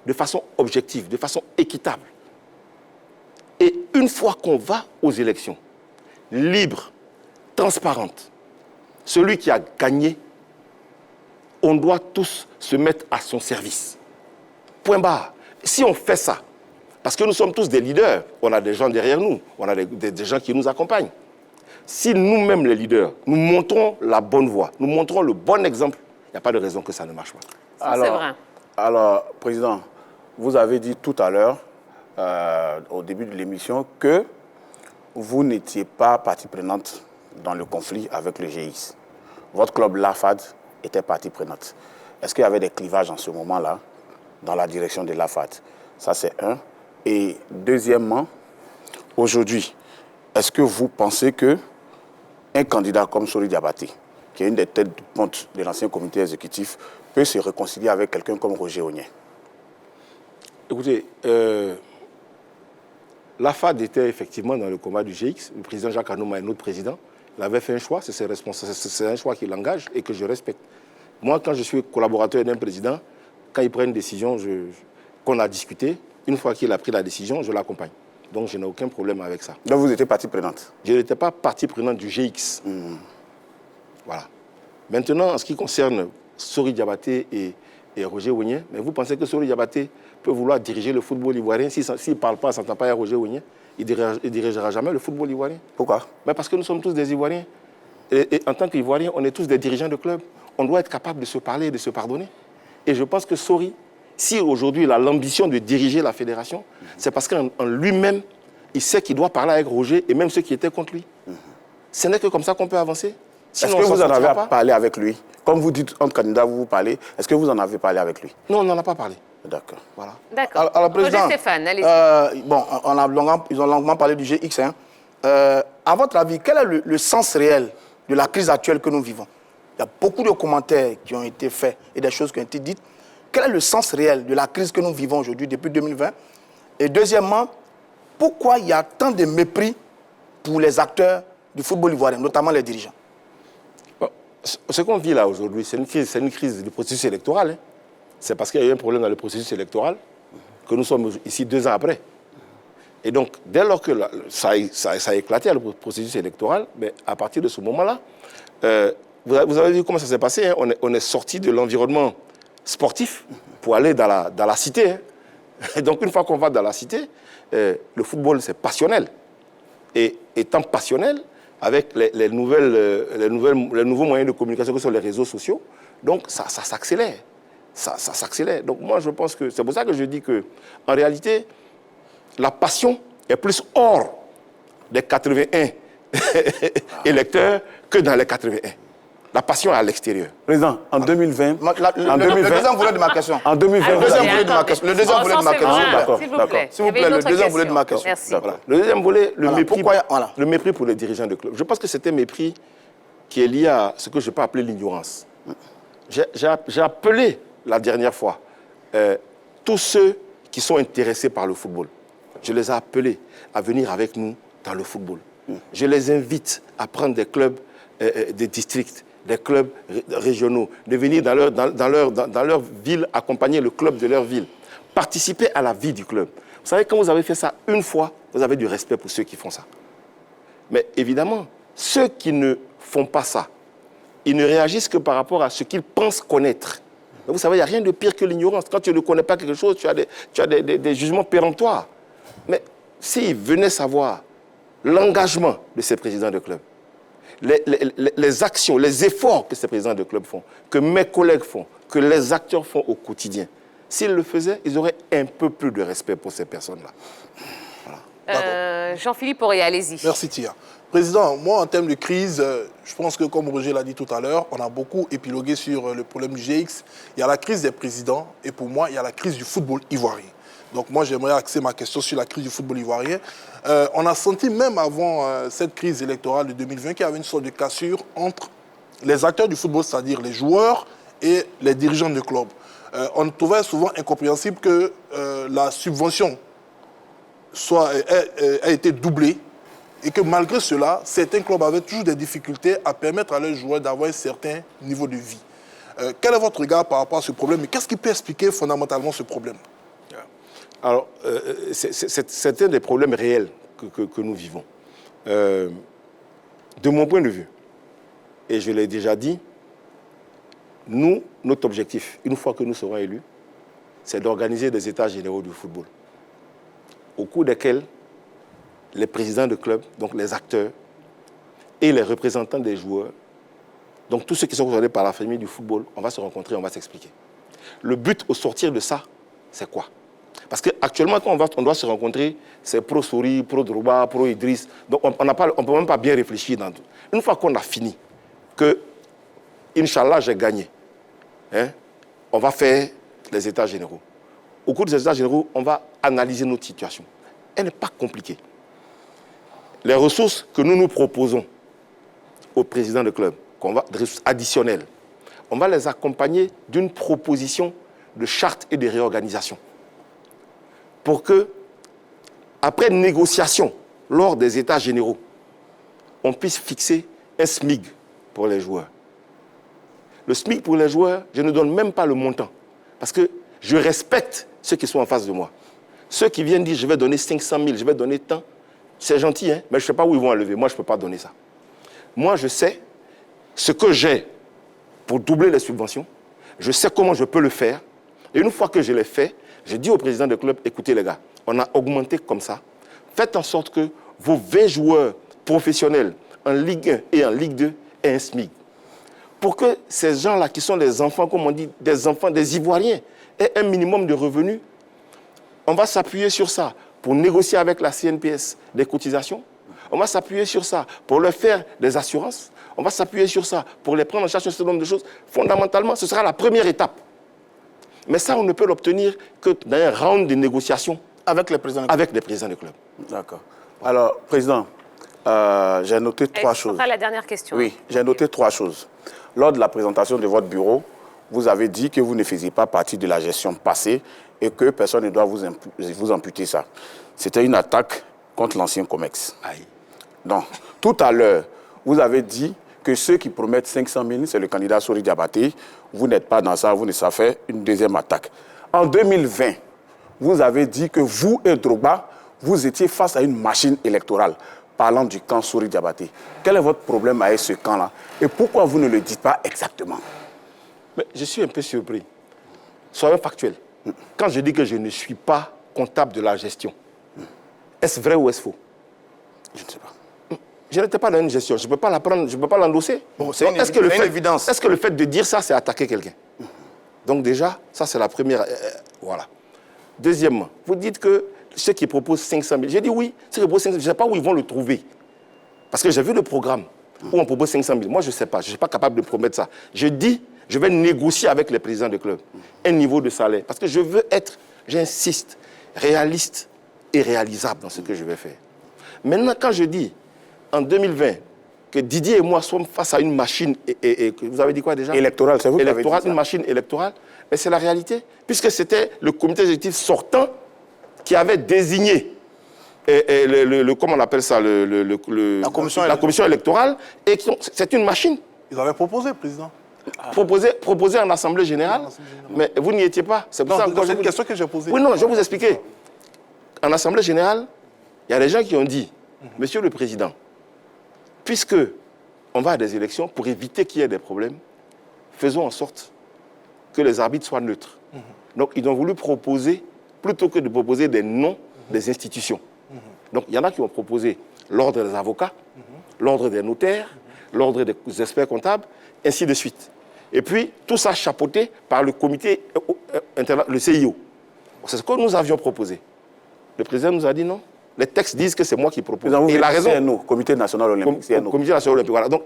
de façon objective, de façon équitable. Et une fois qu'on va aux élections, libres, transparentes, celui qui a gagné, on doit tous se mettre à son service. Point barre. Si on fait ça, parce que nous sommes tous des leaders, on a des gens derrière nous, on a des gens qui nous accompagnent. Si nous-mêmes, les leaders, nous montrons la bonne voie, nous montrons le bon exemple, il n'y a pas de raison que ça ne marche pas. Ça, c'est vrai. Alors, Président, vous avez dit tout à l'heure, au début de l'émission, que vous n'étiez pas partie prenante dans le conflit avec le GX. Votre club LAFAD était partie prenante. Est-ce qu'il y avait des clivages en ce moment-là dans la direction de l'AFAD? Ça, c'est un. Et deuxièmement, aujourd'hui, est-ce que vous pensez qu'un candidat comme Sori Diabaté, qui est une des têtes de ponte de l'ancien comité exécutif, peut se réconcilier avec quelqu'un comme Roger Ognet? Écoutez, l'AFAD était effectivement dans le combat du GX. Le président Jacques Anouma est notre président. Il avait fait un choix, c'est un choix qui l'engage et que je respecte. Moi, quand je suis collaborateur d'un président, quand il prend une décision qu'on a discuté, une fois qu'il a pris la décision, je l'accompagne. Donc je n'ai aucun problème avec ça. Donc vous étiez partie prenante? Je n'étais pas partie prenante du GX. Voilà. Maintenant, en ce qui concerne Sori Diabaté et Roger Ognet, mais vous pensez que Sori Diabaté peut vouloir diriger le football ivoirien s'il ne parle pas, s'entend pas à Roger Ognet? Il ne dirigera jamais le football ivoirien. Pourquoi? Mais parce que nous sommes tous des Ivoiriens. Et en tant qu'Ivoiriens, on est tous des dirigeants de club. On doit être capable de se parler et de se pardonner. Et je pense que Sori, si aujourd'hui il a l'ambition de diriger la fédération, c'est parce qu'en lui-même, il sait qu'il doit parler avec Roger et même ceux qui étaient contre lui. Ce n'est que comme ça qu'on peut avancer. Est-ce que vous en avez parlé avec lui? Comme vous dites, entre candidats, vous parlez. Est-ce que vous en avez parlé avec lui? Non, on n'en a pas parlé. D'accord. Voilà. D'accord. Alors, président, Stéphane, allez-y. bon, ils ont longuement parlé du GX. À votre avis, quel est le sens réel de la crise actuelle que nous vivons? Il y a beaucoup de commentaires qui ont été faits et des choses qui ont été dites. Quel est le sens réel de la crise que nous vivons aujourd'hui depuis 2020? Et deuxièmement, pourquoi il y a tant de mépris pour les acteurs du football ivoirien, notamment les dirigeants? Bon, ce qu'on vit là aujourd'hui, c'est une crise du processus électoral. Hein. C'est parce qu'il y a eu un problème dans le processus électoral que nous sommes ici 2 ans après. Et donc, dès lors que ça a éclaté le processus électoral, mais à partir de ce moment-là, vous avez vu comment ça s'est passé. Hein. On est sorti de l'environnement sportif pour aller dans la cité. Hein. Et donc, une fois qu'on va dans la cité, le football, c'est passionnel. Et étant passionnel, avec les nouveaux moyens de communication que sont les réseaux sociaux, donc ça s'accélère. Ça s'accélère. Donc moi, je pense que c'est pour ça que je dis que, en réalité, la passion est plus hors des 81 électeurs que dans les 81. La passion est à l'extérieur. Président, en 2020... Le deuxième volet de ma question. En 2020, Le deuxième volet de ma question. Le deuxième volet de ma question. D'accord, S'il vous d'accord. plaît. S'il vous plaît, le deuxième volet de ma question. Merci. Voilà. Le deuxième volet, Voilà. le mépris pour les dirigeants de club. Je pense que c'est un mépris qui est lié à ce que je peux appeler l'ignorance. J'ai appelé la dernière fois tous ceux qui sont intéressés par le football. Je les ai appelés à venir avec nous dans le football. Je les invite à prendre des clubs des districts, des clubs régionaux, de venir dans leur ville, accompagner le club de leur ville, participer à la vie du club. Vous savez, quand vous avez fait ça une fois, vous avez du respect pour ceux qui font ça. Mais évidemment, ceux qui ne font pas ça, ils ne réagissent que par rapport à ce qu'ils pensent connaître. Mais vous savez, il n'y a rien de pire que l'ignorance. Quand tu ne connais pas quelque chose, tu as des jugements péremptoires. Mais s'ils venaient savoir l'engagement de ces présidents de club, les actions, les efforts que ces présidents de club font, que mes collègues font, que les acteurs font au quotidien, s'ils le faisaient, ils auraient un peu plus de respect pour ces personnes-là. Voilà. Jean-Philippe Aurier, allez-y. Merci Tia. Président, moi en termes de crise, je pense que comme Roger l'a dit tout à l'heure, on a beaucoup épilogué sur le problème du GX. Il y a la crise des présidents et pour moi, il y a la crise du football ivoirien. Donc moi, j'aimerais axer ma question sur la crise du football ivoirien. On a senti même avant cette crise électorale de 2020 qu'il y avait une sorte de cassure entre les acteurs du football, c'est-à-dire les joueurs et les dirigeants de clubs. On trouvait souvent incompréhensible que la subvention a été doublée et que malgré cela, certains clubs avaient toujours des difficultés à permettre à leurs joueurs d'avoir un certain niveau de vie. Quel est votre regard par rapport à ce problème et qu'est-ce qui peut expliquer fondamentalement ce problème? Alors, c'est un des problèmes réels que nous vivons. De mon point de vue, et je l'ai déjà dit, notre objectif, une fois que nous serons élus, c'est d'organiser des états généraux du football, au cours desquels les présidents de clubs, donc les acteurs, et les représentants des joueurs, donc tous ceux qui sont concernés par la famille du football, on va se rencontrer, on va s'expliquer. Le but au sortir de ça, c'est quoi? Parce qu'actuellement, quand on doit se rencontrer, c'est pro-Souri, pro-Drouba, pro-Idriss. Donc on ne peut même pas bien réfléchir dans tout. Une fois qu'on a fini, que, Inch'Allah, j'ai gagné, hein, on va faire les états généraux. Au cours des états généraux, on va analyser notre situation. Elle n'est pas compliquée. Les ressources que nous proposons aux présidents de club, des ressources additionnelles, on va les accompagner d'une proposition de charte et de réorganisation. Pour que, après négociation, lors des états généraux, on puisse fixer un SMIC pour les joueurs. Le SMIC pour les joueurs, je ne donne même pas le montant. Parce que je respecte ceux qui sont en face de moi. Ceux qui viennent dire, je vais donner 500 000, je vais donner tant, c'est gentil, hein, mais je ne sais pas où ils vont enlever. Moi, je ne peux pas donner ça. Moi, je sais ce que j'ai pour doubler les subventions. Je sais comment je peux le faire. Et une fois que je l'ai fait, j'ai dit au président de club, écoutez les gars, on a augmenté comme ça. Faites en sorte que vos 20 joueurs professionnels en Ligue 1 et en Ligue 2 aient un SMIC. Pour que ces gens-là, qui sont des enfants, comme on dit, des enfants, des Ivoiriens, aient un minimum de revenus, on va s'appuyer sur ça pour négocier avec la CNPS des cotisations. On va s'appuyer sur ça pour leur faire des assurances. On va s'appuyer sur ça pour les prendre en charge sur un certain nombre de choses. Fondamentalement, ce sera la première étape. Mais ça, on ne peut l'obtenir que dans un round de négociations avec les présidents de club. D'accord. Alors, Président, j'ai noté trois choses. Ce sera la dernière question. Oui, j'ai noté trois choses. Lors de la présentation de votre bureau, vous avez dit que vous ne faisiez pas partie de la gestion passée et que personne ne doit vous amputer ça. C'était une attaque contre l'ancien COMEX. Aïe. Donc, tout à l'heure, vous avez dit que ceux qui promettent 500 000, c'est le candidat Souri Diabaté. Vous n'êtes pas dans ça, ça fait une deuxième attaque. En 2020, vous avez dit que vous et Drogba, vous étiez face à une machine électorale, parlant du camp Souri Diabaté. Quel est votre problème avec ce camp-là? Et pourquoi vous ne le dites pas exactement? Mais je suis un peu surpris. Soyons factuels. Quand je dis que je ne suis pas comptable de la gestion, est-ce vrai ou est-ce faux? Je ne sais pas. Je n'étais pas dans une gestion, je ne peux pas la prendre, je ne peux pas l'endosser. Bon, c'est une évidence. Est-ce que le fait de dire ça, c'est attaquer quelqu'un? Donc déjà, ça c'est la première... voilà. Deuxièmement, vous dites que ceux qui proposent 500 000... J'ai dit oui, ceux qui proposent 500 000, je ne sais pas où ils vont le trouver. Parce que j'ai vu le programme. ou on propose 500 000. Moi, je ne sais pas. Je ne suis pas capable de promettre ça. Je dis, je vais négocier avec les présidents de club un niveau de salaire. Parce que je veux être, j'insiste, réaliste et réalisable dans ce que je vais faire. Maintenant, quand je dis, en 2020, que Didier et moi sommes face à une machine, et vous avez dit quoi déjà? Électorale, c'est vous qui avez dit ça. Une machine électorale, mais c'est la réalité. Puisque c'était le comité exécutif sortant qui avait désigné, comment on appelle ça, la commission électorale, et c'est une machine. Ils avaient proposé, président. Proposé en Assemblée générale, mais vous n'y étiez pas. C'est pour ça que c'est une question que j'ai posée. Oui, non, je vais vous expliquer. En Assemblée générale, il y a des gens qui ont dit, Monsieur le Président, puisque on va à des élections, pour éviter qu'il y ait des problèmes, faisons en sorte que les arbitres soient neutres. Donc, ils ont voulu proposer, plutôt que de proposer des noms des institutions. Donc, il y en a qui ont proposé l'ordre des avocats, l'ordre des notaires, l'ordre des experts comptables, ainsi de suite. Et puis, tout ça chapeauté par le comité, le CIO. C'est ce que nous avions proposé. Le président nous a dit non. Les textes disent que c'est moi qui propose. Et il a raison. CNO, Comité national olympique. Comité national olympique, voilà. Donc,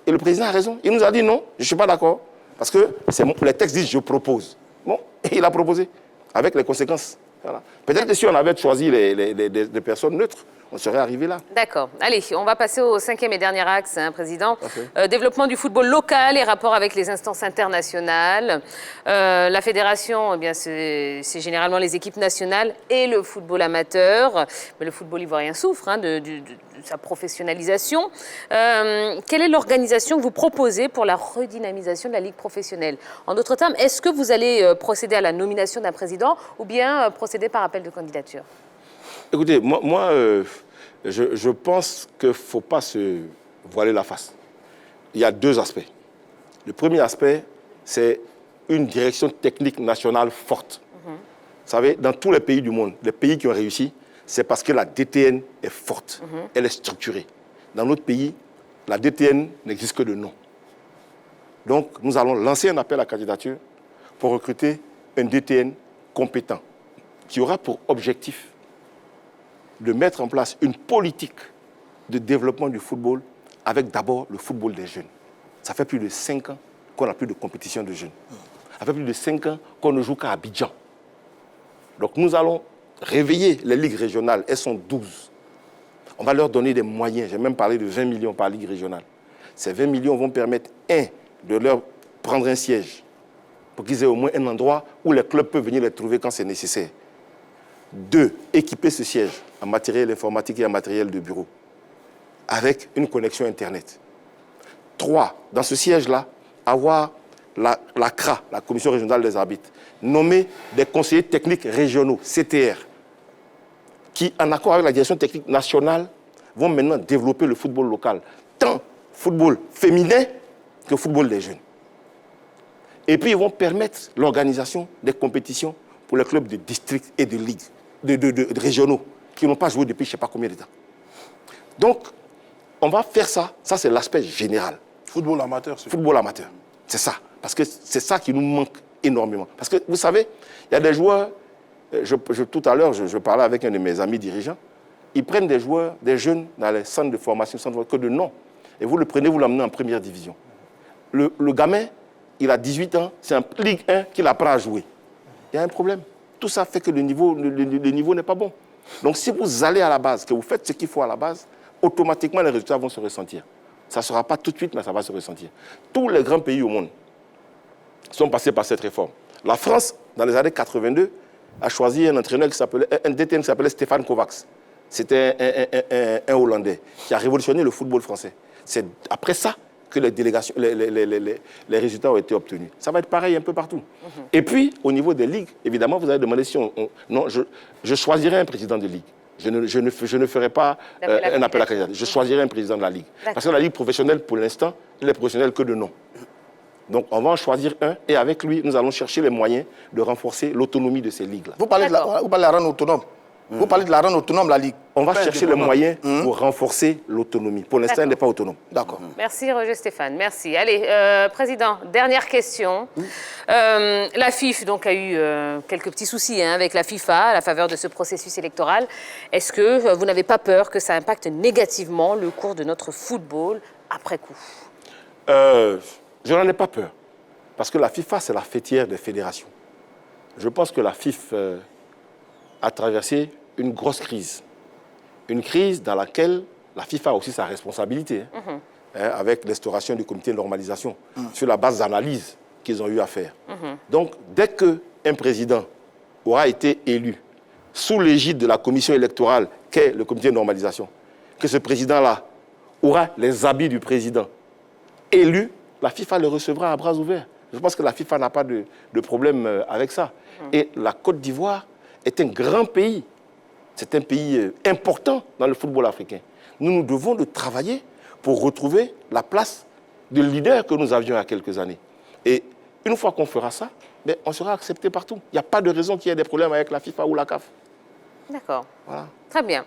et le président a raison. Il nous a dit non, je ne suis pas d'accord. Parce que les textes disent je propose. Bon, et il a proposé, avec les conséquences. Voilà. Peut-être que si on avait choisi des personnes neutres, on serait arrivé là. D'accord. Allez, on va passer au 5e et dernier axe, Président. Développement du football local et rapport avec les instances internationales. La fédération, eh bien, c'est généralement les équipes nationales et le football amateur. Mais le football ivoirien souffre de sa professionnalisation. Quelle est l'organisation que vous proposez pour la redynamisation de la Ligue professionnelle? En d'autres termes, est-ce que vous allez procéder à la nomination d'un président ou bien procéder par appel de candidature? Écoutez, moi je pense qu'il ne faut pas se voiler la face. Il y a deux aspects. Le premier aspect, c'est une direction technique nationale forte. Vous savez, dans tous les pays du monde, les pays qui ont réussi, c'est parce que la DTN est forte, elle est structurée. Dans notre pays, la DTN n'existe que de nom. Donc, nous allons lancer un appel à candidature pour recruter un DTN compétent, qui aura pour objectif de mettre en place une politique de développement du football avec d'abord le football des jeunes. Ça fait plus de 5 ans qu'on n'a plus de compétition de jeunes. Ça fait plus de 5 ans qu'on ne joue qu'à Abidjan. Donc nous allons réveiller les ligues régionales, elles sont 12. On va leur donner des moyens, j'ai même parlé de 20 millions par ligue régionale. Ces 20 millions vont permettre, de leur prendre un siège, pour qu'ils aient au moins un endroit où les clubs peuvent venir les trouver quand c'est nécessaire. 2, équiper ce siège en matériel informatique et en matériel de bureau, avec une connexion Internet. 3, dans ce siège-là, avoir la CRA, la Commission régionale des arbitres, nommer des conseillers techniques régionaux, CTR, qui, en accord avec la direction technique nationale, vont maintenant développer le football local, tant football féminin que football des jeunes. Et puis, ils vont permettre l'organisation des compétitions pour les clubs de district et de ligue, de régionaux, qui n'ont pas joué depuis je ne sais pas combien de temps. Donc, on va faire ça. Ça, c'est l'aspect général. Football amateur. Football amateur. C'est ça. Parce que c'est ça qui nous manque énormément. Parce que, vous savez, il y a des joueurs... tout à l'heure, je parlais avec un de mes amis dirigeants. Ils prennent des joueurs, des jeunes, dans les centres de formation, que de nom. Et vous le prenez, vous l'amenez en première division. Le gamin, il a 18 ans, c'est en Ligue 1 qu'il apprend à jouer. Il y a un problème. Tout ça fait que le niveau n'est pas bon. Donc si vous allez à la base, que vous faites ce qu'il faut à la base, automatiquement les résultats vont se ressentir. Ça ne sera pas tout de suite, mais ça va se ressentir. Tous les grands pays au monde sont passés par cette réforme. La France, dans les années 82, a choisi un entraîneur un DTN qui s'appelait Stéphane Kovacs. C'était un Hollandais qui a révolutionné le football français. C'est après ça que les résultats ont été obtenus. Ça va être pareil un peu partout. Et puis, au niveau des ligues, évidemment, vous avez demandé si non, je choisirai un président de ligue. Je ne ferai pas un appel à candidature. Je choisirai un président de la ligue. Parce que la ligue professionnelle, pour l'instant, elle n'est professionnelle que de nom. Donc, on va en choisir un et avec lui, nous allons chercher les moyens de renforcer l'autonomie de ces ligues-là. Vous parlez de la rendre autonome. Vous parlez de la rendre autonome, la Ligue. On va chercher les moyens pour renforcer l'autonomie. Pour l'instant, elle n'est pas autonome. D'accord. Merci Roger Stéphane, merci. Allez, Président, dernière question. La FIF donc, a eu quelques petits soucis avec la FIFA à la faveur de ce processus électoral. Est-ce que vous n'avez pas peur que ça impacte négativement le cours de notre football après coup? Je n'en ai pas peur. Parce que la FIFA, c'est la fêtière des fédérations. Je pense que la FIF a traversé une grosse crise. Une crise dans laquelle la FIFA a aussi sa responsabilité, avec l'instauration du comité de normalisation, sur la base d'analyses qu'ils ont eu à faire. Donc, dès qu'un président aura été élu sous l'égide de la commission électorale, qu'est le comité de normalisation, que ce président-là aura les habits du président élu, la FIFA le recevra à bras ouverts. Je pense que la FIFA n'a pas de problème avec ça. Et la Côte d'Ivoire est un grand pays. C'est un pays important dans le football africain. Nous devons de travailler pour retrouver la place de leader que nous avions il y a quelques années. Et une fois qu'on fera ça, on sera accepté partout. Il n'y a pas de raison qu'il y ait des problèmes avec la FIFA ou la CAF. D'accord. Voilà. Très bien.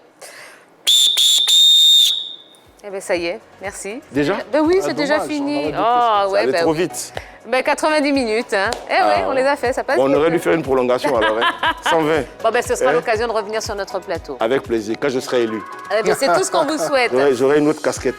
Eh bien, ça y est, merci. Déjà? Ben oui, c'est déjà fini. Oh, Ça ouais, allait ben trop oui. vite. Ben 90 minutes, hein. Eh oui, on les a fait, ça passe Bon, on vite. aurait dû faire une prolongation alors, 120. Bon, ben ce sera l'occasion de revenir sur notre plateau. Avec plaisir, quand je serai élu. Eh ben, c'est tout ce qu'on vous souhaite. J'aurai une autre casquette.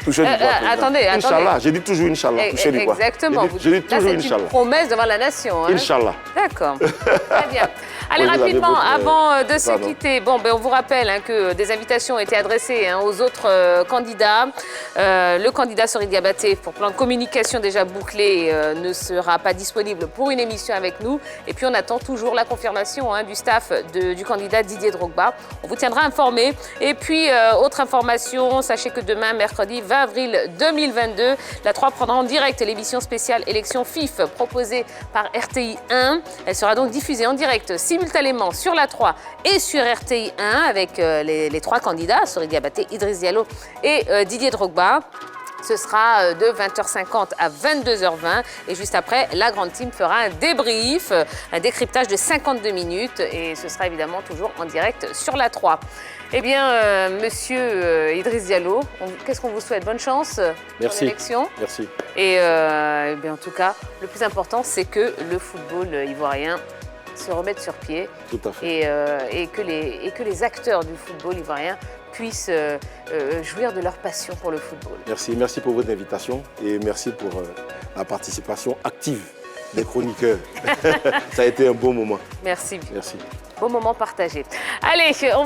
Toucher du bois. président. Attendez. Inch'Allah, j'ai dit toujours Inch'Allah. Toucher du bois. Exactement. Je dis Là, toujours c'est une Inch'Allah. promesse devant la nation. Hein. Inch'Allah. D'accord. Très bien. Allez, Oui, vous avez rapidement, votre, avant de se pardon. quitter, on vous rappelle que des invitations ont été adressées aux autres candidats. Le candidat Sori Diabaté, pour plan de communication déjà bouclé, ne sera pas disponible pour une émission avec nous. Et puis, on attend toujours la confirmation du staff du candidat Didier Drogba. On vous tiendra informé. Et puis, autre information, sachez que demain, mercredi 20 avril 2022, la 3 prendra en direct l'émission spéciale élection FIF proposée par RTI 1. Elle sera donc diffusée en direct simultanément sur la 3 et sur RTI 1 avec les trois candidats, Sori Diabaté, Idriss Diallo et Didier Drogba. Ce sera de 20h50 à 22h20. Et juste après, la grande team fera un débrief, un décryptage de 52 minutes. Et ce sera évidemment toujours en direct sur la 3. Eh bien, monsieur Idriss Diallo, qu'est-ce qu'on vous souhaite? Bonne chance pour l'élection. Merci. Et bien, en tout cas, le plus important, c'est que le football ivoirien se remette sur pied. Tout à fait. Et que les acteurs du football ivoirien puissent jouir de leur passion pour le football. Merci pour votre invitation et merci pour la participation active des chroniqueurs. Ça a été un bon moment. Merci. Merci. Beau moment partagé. Allez, on